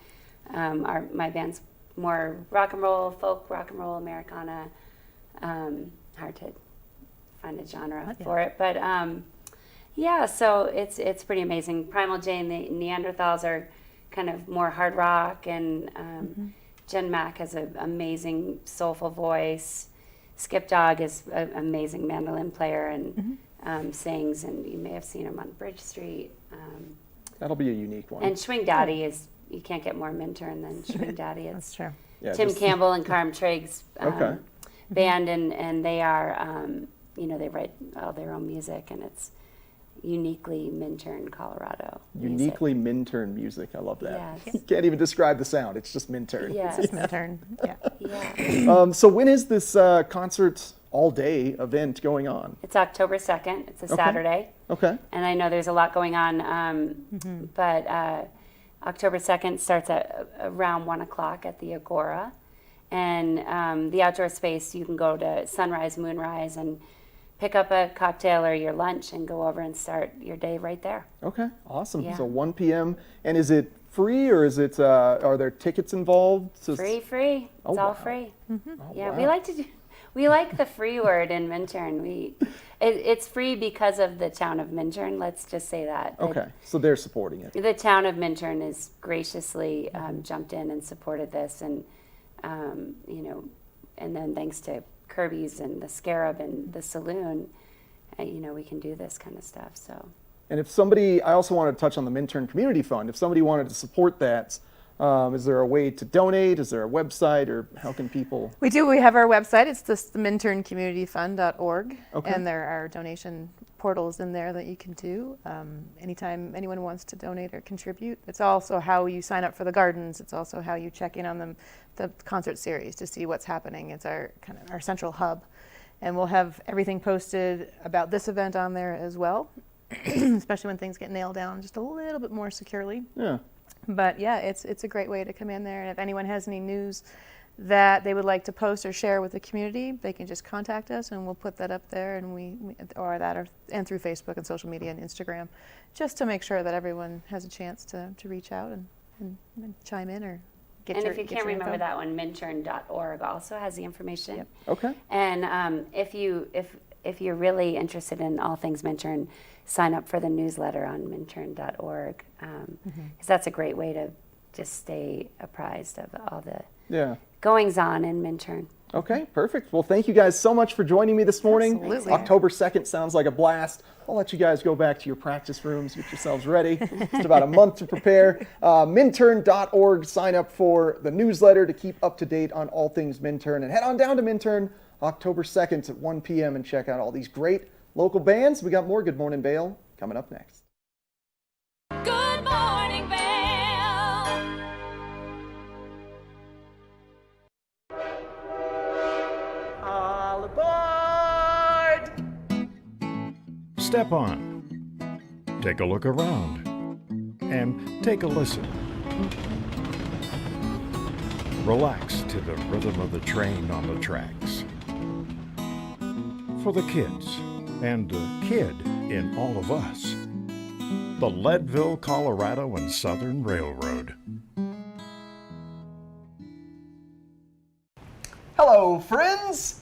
S14: My band's more rock and roll, folk rock and roll, Americana. Hard to find a genre for it, but yeah. So it's pretty amazing. Primal Jane, the Neanderthals are kind of more hard rock, and Jen Mack has an amazing soulful voice. Skip Dog is an amazing mandolin player and sings, and you may have seen him on Bridge Street.
S2: That'll be a unique one.
S14: And Swing Daddy is, you can't get more Minturn than Swing Daddy. It's
S3: That's true.
S2: Yeah,
S14: Tim
S2: just-
S14: Campbell and Carm Triggs
S2: Okay.
S14: band, and they are, they write all their own music, and it's uniquely Minturn, Colorado.
S2: Uniquely Minturn music. I love that.
S14: Yes.
S2: You can't even describe the sound. It's just Minturn.
S14: Yes.
S3: It's Minturn. Yeah.
S14: Yeah.
S2: So when is this concert all-day event going on?
S14: It's October 2nd. It's a Saturday.
S2: Okay.
S14: And I know there's a lot going on, but October 2nd starts at around 1 o'clock at the Agora. And the outdoor space, you can go to sunrise, moonrise, and pick up a cocktail or your lunch and go over and start your day right there.
S2: Okay, awesome.
S14: Yeah.
S2: So 1 p.m. And is it free, or is it? Are there tickets involved? So
S14: Free.
S2: Oh,
S14: It's all
S2: wow.
S14: free.
S2: Oh,
S14: Yeah,
S2: wow.
S14: we like the free word in Minturn. It's free because of the town of Minturn. Let's just say that.
S2: Okay, so they're supporting it.
S14: The town of Minturn has graciously jumped in and supported this, and and then thanks to Kirby's and the Scarab and the Saloon, we can do this kind of stuff. So.
S2: And if somebody, I also wanted to touch on the Minturn Community Fund. If somebody wanted to support that, is there a way to donate? Is there a website, or how can people?
S3: We do. We have our website. It's just the MinturnCommunityFund.org.
S2: Okay.
S3: And there are donation portals in there that you can do anytime anyone wants to donate or contribute. It's also how you sign up for the gardens. It's also how you check in on the concert series to see what's happening. It's our kind of our central hub. And we'll have everything posted about this event on there as well, especially when things get nailed down just a little bit more securely.
S2: Yeah.
S3: But yeah, it's a great way to come in there. And if anyone has any news that they would like to post or share with the community, they can just contact us, and we'll put that up there, and and through Facebook and social media and Instagram, just to make sure that everyone has a chance to reach out and chime in or get
S14: And
S3: your
S14: if you
S3: get
S14: can't
S3: your
S14: remember
S3: info.
S14: that one, Minturn.org also has the information.
S3: Yep.
S2: Okay.
S14: And if you're really interested in all things Minturn, sign up for the newsletter on Minturn.org, because that's a great way to just stay apprised of all the goings on in Minturn.
S2: Okay, perfect. Well, thank you guys so much for joining me this morning.
S3: Absolutely.
S2: October 2nd sounds like a blast. I'll let you guys go back to your practice rooms, get yourselves ready. It's about a month to prepare. Minturn.org, sign up for the newsletter to keep up to date on all things Minturn. And head on down to Minturn October 2nd at 1 p.m. and check out all these great local bands. We got more Good Morning Vail coming up next.
S1: Good morning, Vail.
S2: All aboard!
S4: Step on, take a look around, and take a listen. Relax to the rhythm of the train on the tracks. For the kids, and the kid in all of us, the Leadville, Colorado and Southern Railroad.
S2: Hello, friends!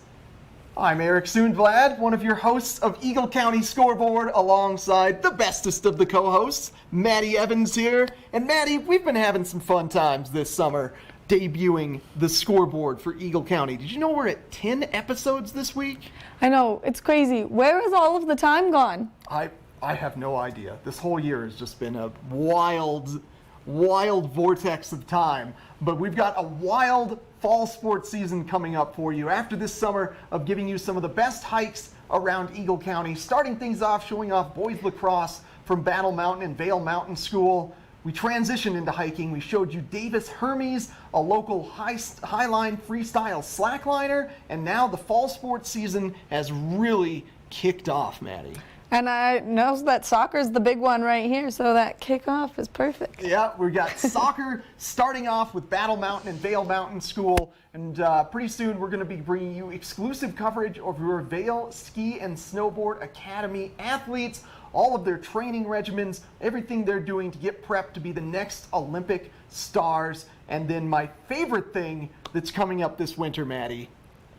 S2: I'm Eric Sundblad, one of your hosts of Eagle County Scoreboard, alongside the bestest of the co-hosts, Maddie Evans here. And Maddie, we've been having some fun times this summer debuting the scoreboard for Eagle County. Did you know we're at 10 episodes this week?
S3: I know, it's crazy. Where has all of the time gone?
S2: I have no idea. This whole year has just been a wild vortex of time. But we've got a wild fall sports season coming up for you after this summer of giving you some of the best hikes around Eagle County, starting things off, showing off boys lacrosse from Battle Mountain and Vail Mountain School. We transitioned into hiking. We showed you Davis Hermes, a local highline freestyle slackliner, and now the fall sports season has really kicked off, Maddie.
S3: And I know that soccer's the big one right here, so that kickoff is perfect.
S2: Yeah, we got soccer starting off with Battle Mountain and Vail Mountain School, and pretty soon we're going to be bringing you exclusive coverage of your Vail Ski and Snowboard Academy athletes, all of their training regimens, everything they're doing to get prepped to be the next Olympic stars. And then my favorite thing that's coming up this winter, Maddie.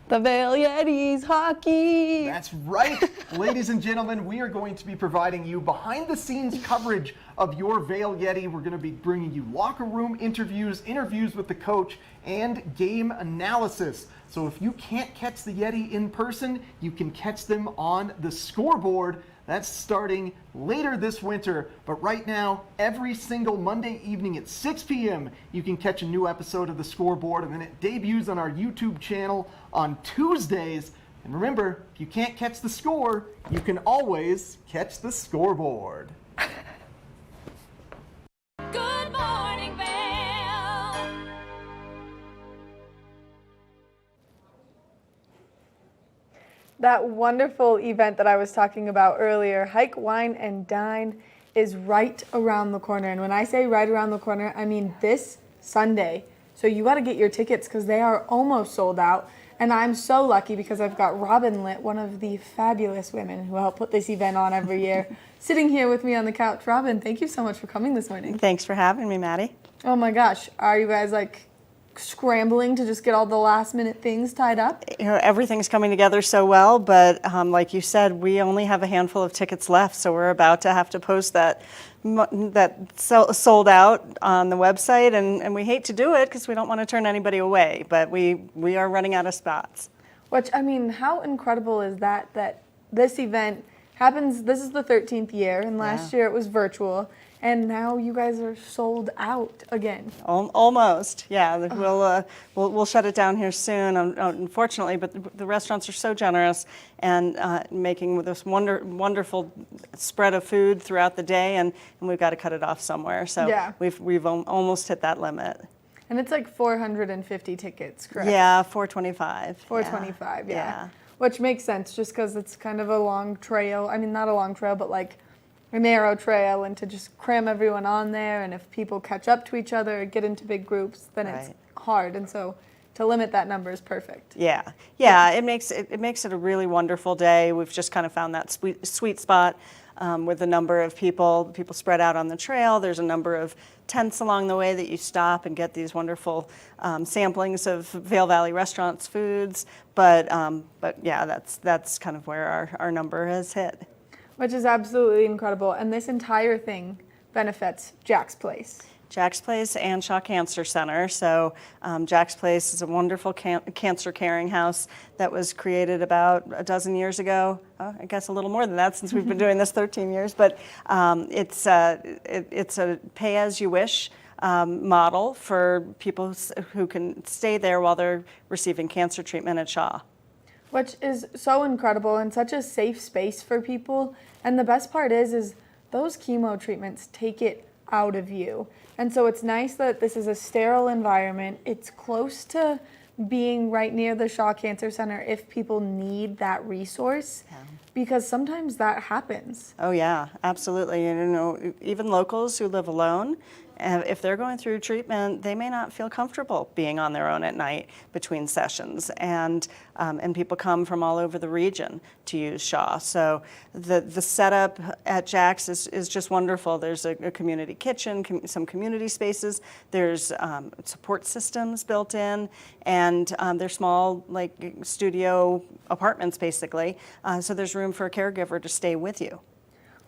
S3: The Vail Yetis hockey.
S2: That's right. Ladies and gentlemen, we are going to be providing you behind-the-scenes coverage of your Vail Yeti. We're going to be bringing you locker room interviews with the coach, and game analysis. So if you can't catch the Yeti in person, you can catch them on the scoreboard. That's starting later this winter, but right now, every single Monday evening at 6 p.m., you can catch a new episode of The Scoreboard, and then it debuts on our YouTube channel on Tuesdays. And remember, if you can't catch the score, you can always catch the scoreboard.
S1: Good morning, Vail.
S3: That wonderful event that I was talking about earlier, Hike, Wine and Dine, is right around the corner. And when I say right around the corner, I mean this Sunday. So you got to get your tickets because they are almost sold out. And I'm so lucky because I've got Robin Litt, one of the fabulous women who help put this event on every year, sitting here with me on the couch. Robin, thank you so much for coming this morning.
S15: Thanks for having me, Maddie.
S3: Oh my gosh, are you guys like scrambling to just get all the last minute things tied up?
S15: You know, everything's coming together so well, but like you said, we only have a handful of tickets left, so we're about to have to post that sold out on the website, and we hate to do it because we don't want to turn anybody away, but we are running out of spots.
S3: Which, I mean, how incredible is that this event happens, this is the 13th year, and last year it was virtual, and now you guys are sold out again.
S15: Almost, yeah. We'll shut it down here soon, unfortunately. But the restaurants are so generous and making this wonderful spread of food throughout the day, and we've got to cut it off somewhere. So
S3: yeah.
S15: we've almost hit that limit.
S3: And it's like 450 tickets, correct?
S15: Yeah, 425.
S3: 425, yeah. Which makes sense, just because it's kind of a long trail. I mean, not a long trail, but like a narrow trail, and to just cram everyone on there, and if people catch up to each other or get into big groups, then it's hard. And so to limit that number is perfect.
S15: Yeah. It makes it a really wonderful day. We've just kind of found that sweet spot with a number of people spread out on the trail. There's a number of tents along the way that you stop and get these wonderful samplings of Vail Valley restaurants' foods. But yeah, that's kind of where our number has hit.
S3: Which is absolutely incredible. And this entire thing benefits Jack's Place.
S15: Jack's Place and Shaw Cancer Center. So Jack's Place is a wonderful cancer caring house that was created about a dozen years ago. I guess a little more than that since we've been doing this 13 years. But it's a pay-as-you-wish model for people who can stay there while they're receiving cancer treatment at Shaw.
S3: Which is so incredible and such a safe space for people. And the best part is those chemo treatments take it out of you. And so it's nice that this is a sterile environment. It's close to being right near the Shaw Cancer Center if people need that resource, because sometimes that happens.
S15: Oh yeah, absolutely. And you know, even locals who live alone, if they're going through treatment, they may not feel comfortable being on their own at night between sessions, and people come from all over the region to use Shaw. So the setup at Jack's is just wonderful. There's a community kitchen, some community spaces. There's support systems built in, and they're small, like studio apartments basically. So there's room for a caregiver to stay with you.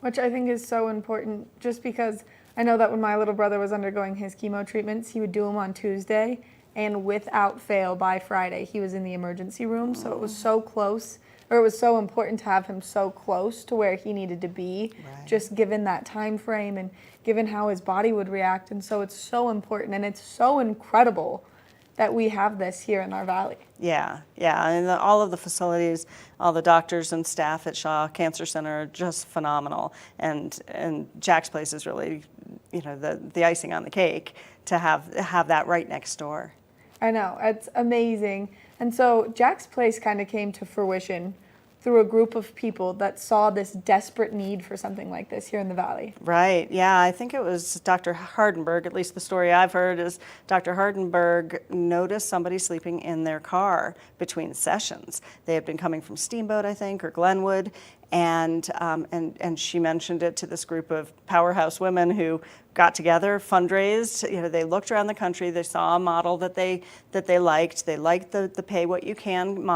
S3: Which I think is so important, just because I know that when my little brother was undergoing his chemo treatments, he would do them on Tuesday, and without fail, by Friday, he was in the emergency room. So it was so close, or it was so important to have him so close to where he needed to be, just given that time frame and given how his body would react. And so it's so important, and it's so incredible that we have this here in our valley.
S15: Yeah, and all of the facilities, all the doctors and staff at Shaw Cancer Center are just phenomenal, and Jack's Place is really, you know, the icing on the cake to have that right next door.
S3: I know, it's amazing. And so Jack's Place kind of came to fruition through a group of people that saw this desperate need for something like this here in the Valley.
S15: Right, yeah, I think it was Dr. Hardenberg, at least the story I've heard is Dr. Hardenberg noticed somebody sleeping in their car between sessions. They had been coming from Steamboat, I think, or Glenwood, and she mentioned it to this group of powerhouse women who got together, fundraised. You know, they looked around the country. They saw a model that they liked. They liked the pay what you can,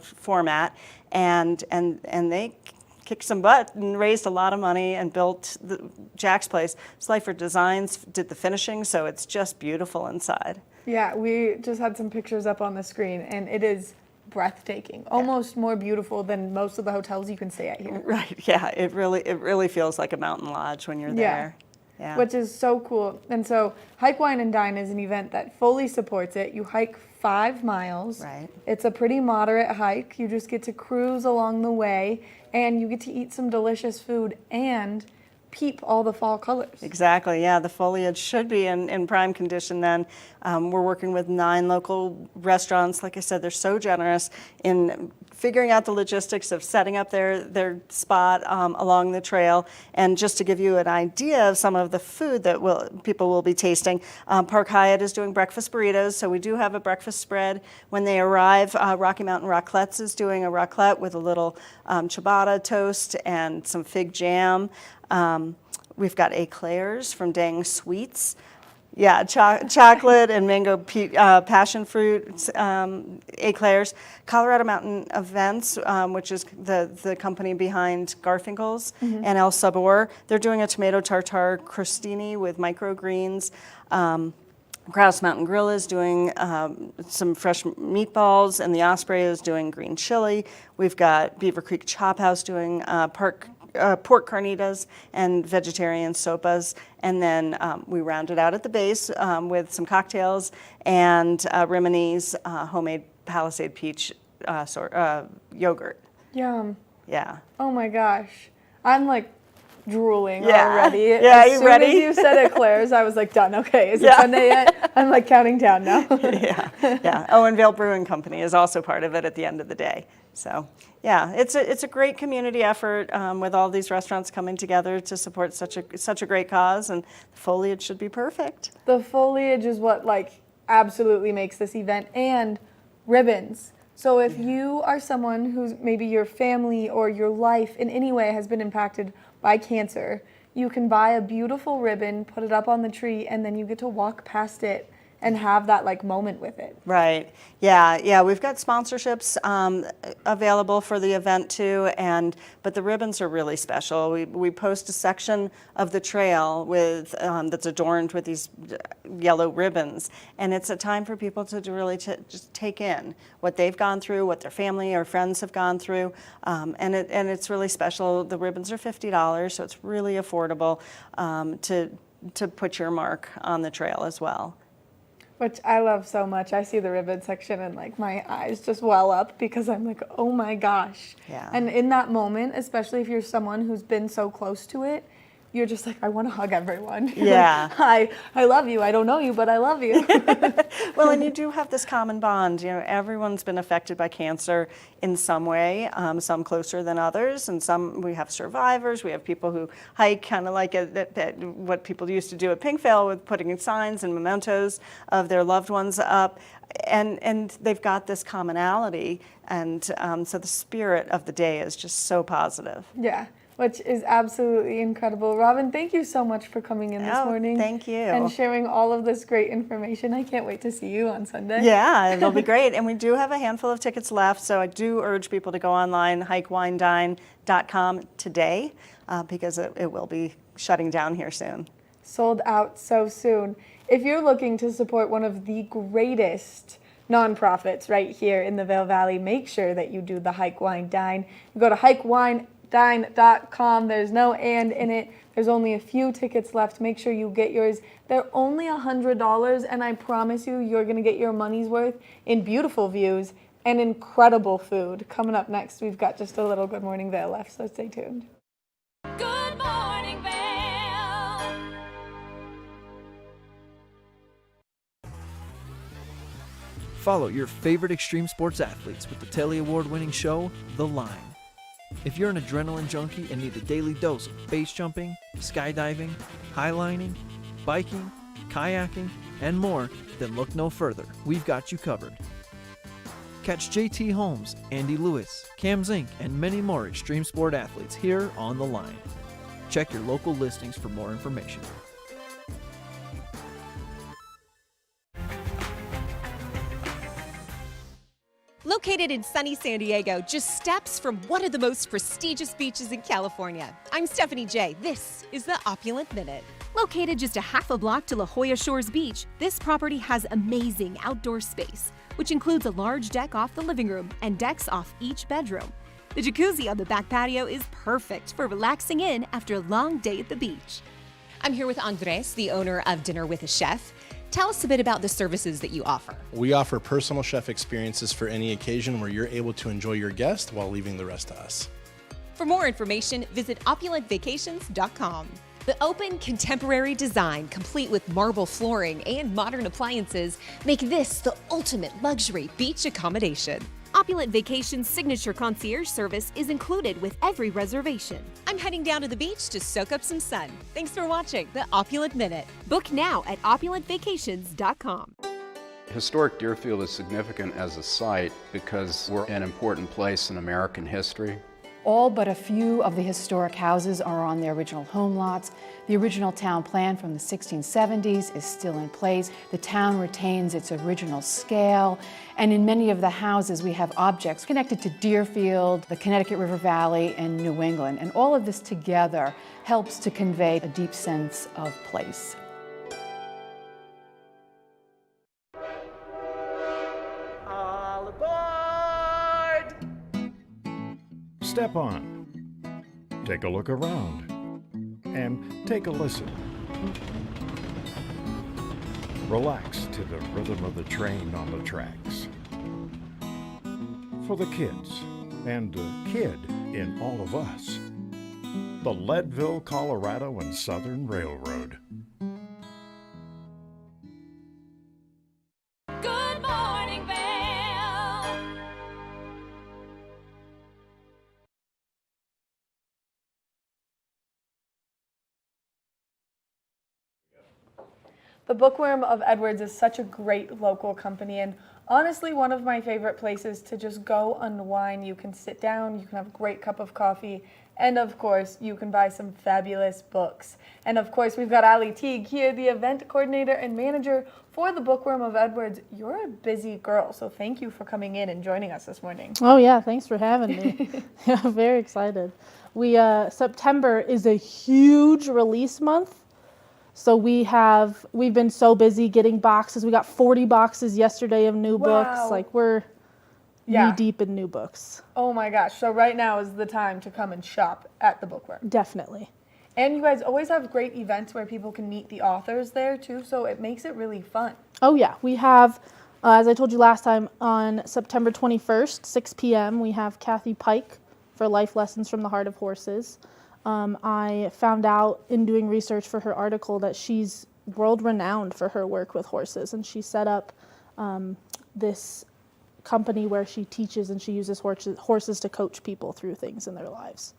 S15: format, and they kicked some butt and raised a lot of money and built Jack's Place. Slifer Designs did the finishing, so it's just beautiful inside.
S3: Yeah, we just had some pictures up on the screen, and it is breathtaking, almost more beautiful than most of the hotels you can stay at here.
S15: Right, yeah, it really feels like a mountain lodge when you're there. Yeah.
S3: Which is so cool. And so Hike, Wine and Dine is an event that fully supports it. You hike 5 miles.
S15: Right.
S3: It's a pretty moderate hike. You just get to cruise along the way, and you get to eat some delicious food and peep all the fall colors.
S15: Exactly, yeah, the foliage should be in prime condition then. We're working with 9 local restaurants. Like I said, they're so generous in figuring out the logistics of setting up their spot along the trail. And just to give you an idea of some of the food that people will be tasting, Park Hyatt is doing breakfast burritos, so we do have a breakfast spread. When they arrive, Rocky Mountain Raclettes is doing a raclette with a little ciabatta toast and some fig jam. We've got eclairs from Dang Sweets. Yeah, chocolate and mango passion fruit eclairs. Colorado Mountain Events, which is the company behind Garfinkel's and El Sabor. They're doing a tomato tartare crostini with microgreens. Grouse Mountain Grill is doing some fresh meatballs, and the Osprey is doing green chili. We've got Beaver Creek Chop House doing pork carnitas and vegetarian sopas, and then we round it out at the base with some cocktails and Rimini's homemade Palisade peach yogurt.
S3: Yum.
S15: Yeah.
S3: Oh my gosh. I'm like drooling
S15: Yeah.
S3: already.
S15: Yeah, you ready?
S3: As soon as you said eclairs, I was like, done. Okay, is it Sunday yet? I'm like counting down now.
S15: Yeah. Oh, and Vail Brewing Company is also part of it at the end of the day. So, yeah, it's a great community effort with all these restaurants coming together to support such a great cause, and the foliage should be perfect.
S3: The foliage is what absolutely makes this event, and ribbons. So if you are someone who's maybe your family or your life in any way has been impacted by cancer, you can buy a beautiful ribbon, put it up on the tree, and then you get to walk past it and have that moment with it.
S15: Right. Yeah. We've got sponsorships available for the event too, but the ribbons are really special. We post a section of the trail with that's adorned with these yellow ribbons, and it's a time for people to really just take in what they've gone through, what their family or friends have gone through, and it's really special. The ribbons are $50, so it's really affordable to put your mark on the trail as well.
S3: Which I love so much. I see the ribbon section and my eyes just well up because I'm like, oh my gosh.
S15: Yeah.
S3: And in that moment, especially if you're someone who's been so close to it, you're just like, I want to hug everyone.
S15: Yeah.
S3: I love you. I don't know you, but I love you.
S15: Well, and you do have this common bond. Everyone's been affected by cancer in some way, some closer than others, and some we have survivors. We have people who hike kind of like what people used to do at Pinkvale with putting signs and mementos of their loved ones up. And they've got this commonality, and so the spirit of the day is just so positive.
S3: Yeah. Which is absolutely incredible. Robin, thank you so much for coming in this morning.
S15: Thank you.
S3: And sharing all of this great information. I can't wait to see you on Sunday.
S15: Yeah, it'll be great. And we do have a handful of tickets left, so I do urge people to go online, hikewinedine.com today, because it will be shutting down here soon. Sold
S3: out so soon. If you're looking to support one of the greatest nonprofits right here in the Vail Valley, make sure that you do the Hike, Wine, Dine. You go to hikewinedine.com. There's no and in it. There's only a few tickets left. Make sure you get yours. They're only $100, and I promise you're going to get your money's worth in beautiful views and incredible food. Coming up next, we've got just a little Good Morning Vail left, so stay tuned.
S1: Good morning, Vail.
S5: Follow your favorite extreme sports athletes with the Telly Award-winning show, The Line. If you're an adrenaline junkie and need a daily dose of base jumping, skydiving, highlining, biking, kayaking, and more, then look no further. We've got you covered. Catch JT Holmes, Andy Lewis, Cam Zink, and many more extreme sport athletes here on The Line. Check your local listings for more information.
S6: Located in sunny San Diego, just steps from one of the most prestigious beaches in California. I'm Stephanie J. This is the Opulent Minute. Located just a half a block to La Jolla Shores Beach, this property has amazing outdoor space, which includes a large deck off the living room and decks off each bedroom. The jacuzzi on the back patio is perfect for relaxing in after a long day at the beach. I'm here with Andres, the owner of Dinner with a Chef. Tell us a bit about the services that you offer.
S16: We offer personal chef experiences for any occasion where you're able to enjoy your guest while leaving the rest to us.
S6: For more information, visit opulentvacations.com. The open, contemporary design, complete with marble flooring and modern appliances, make this the ultimate luxury beach accommodation. Opulent Vacations' signature concierge service is included with every reservation. I'm heading down to the beach to soak up some sun. Thanks for watching the Opulent Minute. Book now at opulentvacations.com.
S8: Historic Deerfield is significant as a site because we're an important place in American history.
S9: All but a few of the historic houses are on their original home lots. The original town plan from the 1670s is still in place. The town retains its original scale, and in many of the houses we have objects connected to Deerfield, the Connecticut River Valley, and New England. And all of this together helps to convey a deep sense of place.
S2: All aboard!
S4: Step on, take a look around, and take a listen. Relax to the rhythm of the train on the tracks. For the kids, and the kid in all of us, the Leadville, Colorado and Southern Railroad.
S1: Good morning, Vail.
S3: The Bookworm of Edwards is such a great local company, and honestly one of my favorite places to just go unwind. You can sit down, you can have a great cup of coffee, and of course you can buy some fabulous books. And of course we've got Ali Teague here, the event coordinator and manager for the Bookworm of Edwards. You're a busy girl, so thank you for coming in and joining us this morning.
S17: Oh yeah, thanks for having me. Yeah, I'm very excited. September is a huge release month. So we've been so busy getting boxes. We got 40 boxes yesterday of new books. Like we're knee deep in new books.
S3: Oh my gosh. So right now is the time to come and shop at the Bookworm.
S17: Definitely.
S3: And you guys always have great events where people can meet the authors there too. So it makes it really fun.
S17: Oh yeah. We have, as I told you last time, on September 21st, 6 p.m., we have Kathy Pike for Life Lessons from the Heart of Horses. I found out in doing research for her article that she's world-renowned for her work with horses, and she set up this company where she teaches and she uses horses to coach people through things in their lives.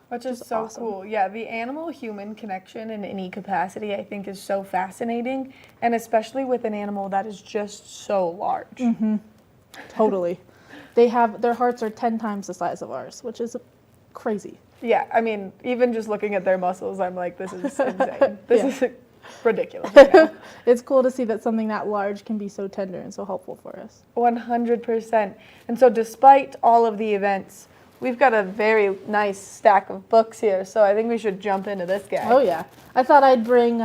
S3: Which is so awesome. Cool. Yeah, the animal-human connection in any capacity I think is so fascinating, and especially with an animal that is just so large.
S17: Mm-hmm. Totally. Their hearts are 10 times the size of ours, which is crazy.
S3: Yeah, I mean, even just looking at their muscles, I'm like, this is insane. This is ridiculous.
S17: It's cool to see that something that large can be so tender and so helpful for us.
S3: 100%. And so despite all of the events, we've got a very nice stack of books here, so I think we should jump into this guy.
S17: Oh yeah. I thought I'd bring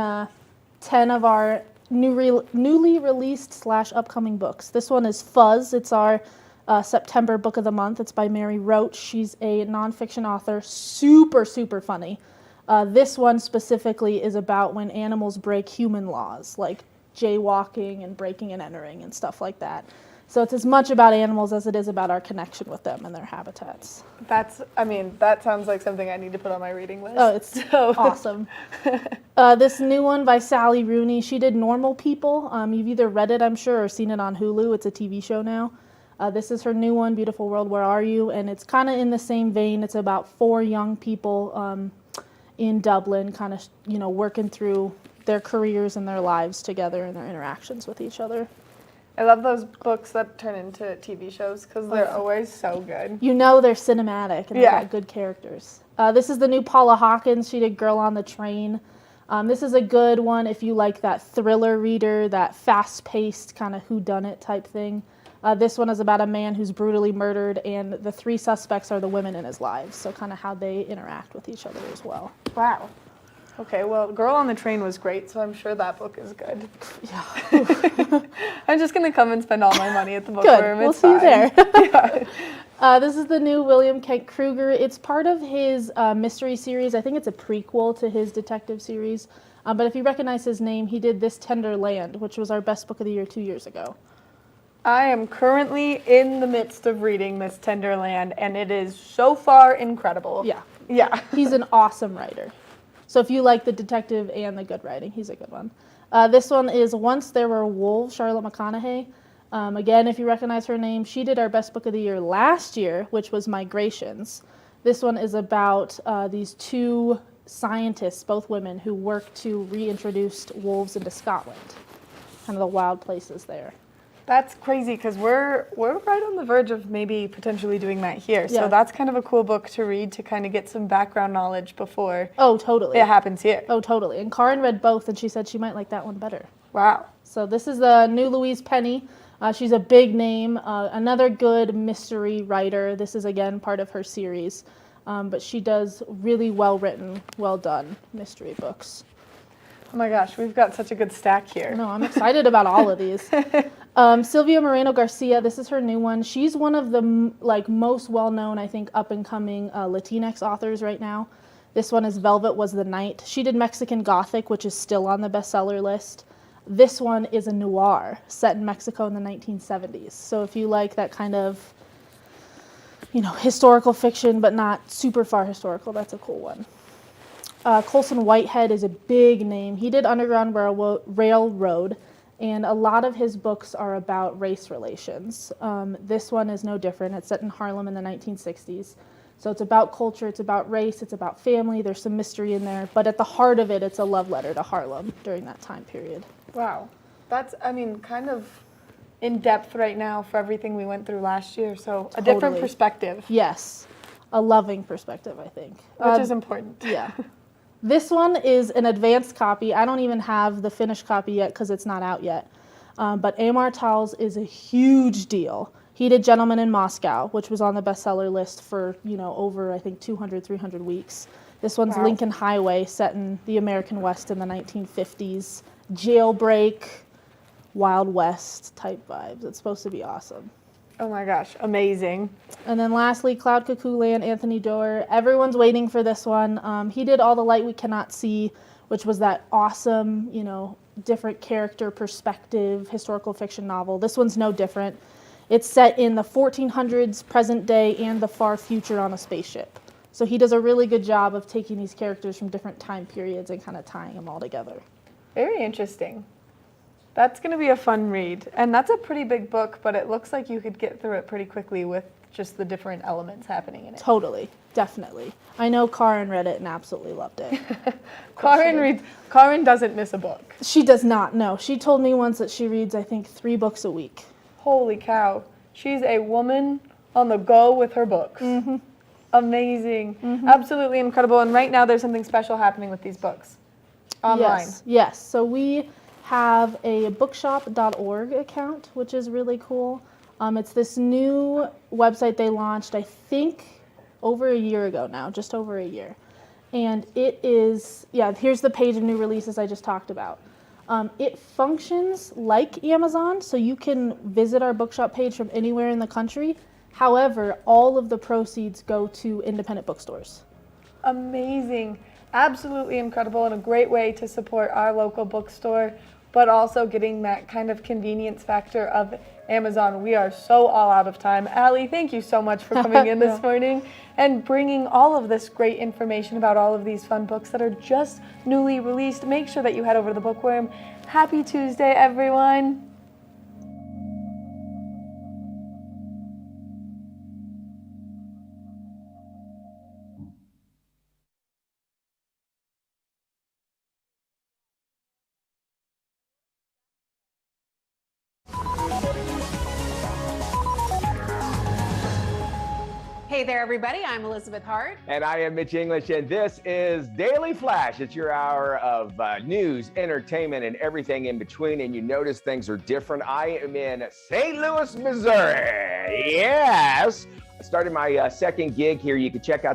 S17: 10 of our newly released / upcoming books. This one is Fuzz. It's our September book of the month. It's by Mary Roach. She's a nonfiction author, super, super funny. This one specifically is about when animals break human laws, like jaywalking and breaking and entering and stuff like that. So it's as much about animals as it is about our connection with them and their habitats.
S3: That sounds like something I need to put on my reading list.
S17: Oh, it's so awesome. This new one by Sally Rooney, she did Normal People. You've either read it, I'm sure, or seen it on Hulu. It's a TV show now. This is her new one, Beautiful World, Where Are You? And it's kind of in the same vein. It's about 4 young people in Dublin kind of, working through their careers and their lives together and their interactions with each other.
S3: I love those books that turn into TV shows because they're always so good.
S17: They're cinematic and they've got good characters. This is the new Paula Hawkins. She did Girl on the Train. This is a good one if you like that thriller reader, that fast-paced kind of whodunit type thing. This one is about a man who's brutally murdered, and the 3 suspects are the women in his lives, so kind of how they interact with each other as well.
S3: Wow. Okay, well, Girl on the Train was great, so I'm sure that book is good.
S17: Yeah.
S3: I'm just going to come and spend all my money at the Bookworm.
S17: Good, we'll see you there. This is the new William Kent Kruger. It's part of his mystery series. I think it's a prequel to his detective series. But if you recognize his name, he did This Tender Land, which was our best book of the year 2 years ago.
S3: I am currently in the midst of reading This Tender Land, and it is so far incredible.
S17: Yeah.
S3: Yeah.
S17: He's an awesome writer. So if you like the detective and the good writing, he's a good one. This one is Once There Were Wolves, Charlotte McConaughey. Again, if you recognize her name, she did our best book of the year last year, which was Migrations. This one is about these 2 scientists, both women, who work to reintroduce wolves into Scotland, kind of the wild places there.
S3: That's crazy because we're right on the verge of maybe potentially doing that here.
S17: Yeah.
S3: So that's kind of a cool book to read to kind of get some background knowledge before
S17: totally.
S3: it happens here.
S17: Oh, totally. And Karin read both, and she said she might like that one better.
S3: Wow.
S17: So this is the new Louise Penny. She's a big name, another good mystery writer. This is, again, part of her series. But she does really well-written, well-done mystery books.
S3: Oh my gosh, we've got such a good stack here.
S17: No, I'm excited about all of these. Silvia Moreno Garcia, this is her new one. She's one of the most well-known, I think, up-and-coming Latinx authors right now. This one is Velvet Was the Night. She did Mexican Gothic, which is still on the bestseller list. This one is a noir set in Mexico in the 1970s. So if you like that kind of, historical fiction, but not super far historical, that's a cool one. Colson Whitehead is a big name. He did Underground Railroad, and a lot of his books are about race relations. This one is no different. It's set in Harlem in the 1960s. So it's about culture, it's about race, it's about family. There's some mystery in there, but at the heart of it, it's a love letter to Harlem during that time period.
S3: Wow. That's, kind of in depth right now for everything we went through last year. So a different perspective.
S17: Yes. A loving perspective, I think.
S3: Which is important.
S17: Yeah. This one is an advanced copy. I don't even have the finished copy yet because it's not out yet. But Amar Towles is a huge deal. He did Gentleman in Moscow, which was on the bestseller list for, over, I think, 200, 300 weeks. This one's Lincoln Highway, set in the American West in the 1950s. Jailbreak, Wild West type vibes. It's supposed to be awesome.
S3: Oh my gosh, amazing.
S17: And then lastly, Cloud Cuckoo Land, Anthony Doerr. Everyone's waiting for this one. He did All the Light We Cannot See, which was that awesome, different character perspective historical fiction novel. This one's no different. It's set in the 1400s, present day, and the far future on a spaceship. So he does a really good job of taking these characters from different time periods and kind of tying them all together.
S3: Very interesting. That's going to be a fun read. And that's a pretty big book, but it looks like you could get through it pretty quickly with just the different elements happening in it.
S17: Totally. Definitely. I know Karin read it and absolutely loved it.
S3: Karin doesn't miss a book.
S17: She does not, no. She told me once that she reads, I think, 3 books a week.
S3: Holy cow. She's a woman on the go with her books.
S17: Mm-hmm.
S3: Amazing. Mm-hmm. Absolutely incredible. And right now there's something special happening with these books. Online.
S17: Yes. So we have a bookshop.org account, which is really cool. It's this new website they launched, I think, over a year ago now, just over a year. And it is, here's the page of new releases I just talked about. It functions like Amazon, so you can visit our bookshop page from anywhere in the country. However, all of the proceeds go to independent bookstores.
S3: Amazing. Absolutely incredible, and a great way to support our local bookstore, but also getting that kind of convenience factor of Amazon. We are so all out of time. Allie, thank you so much for coming in this morning and bringing all of this great information about all of these fun books that are just newly released. Make sure that you head over to the Bookworm. Happy Tuesday, everyone.
S18: Hey there, everybody. I'm Elizabeth Hart.
S19: And I am Mitch English, and this is Daily Flash. It's your hour of news, entertainment, and everything in between. And you notice things are different. I am in St. Louis, Missouri. Yes. I started my second gig here. You can check out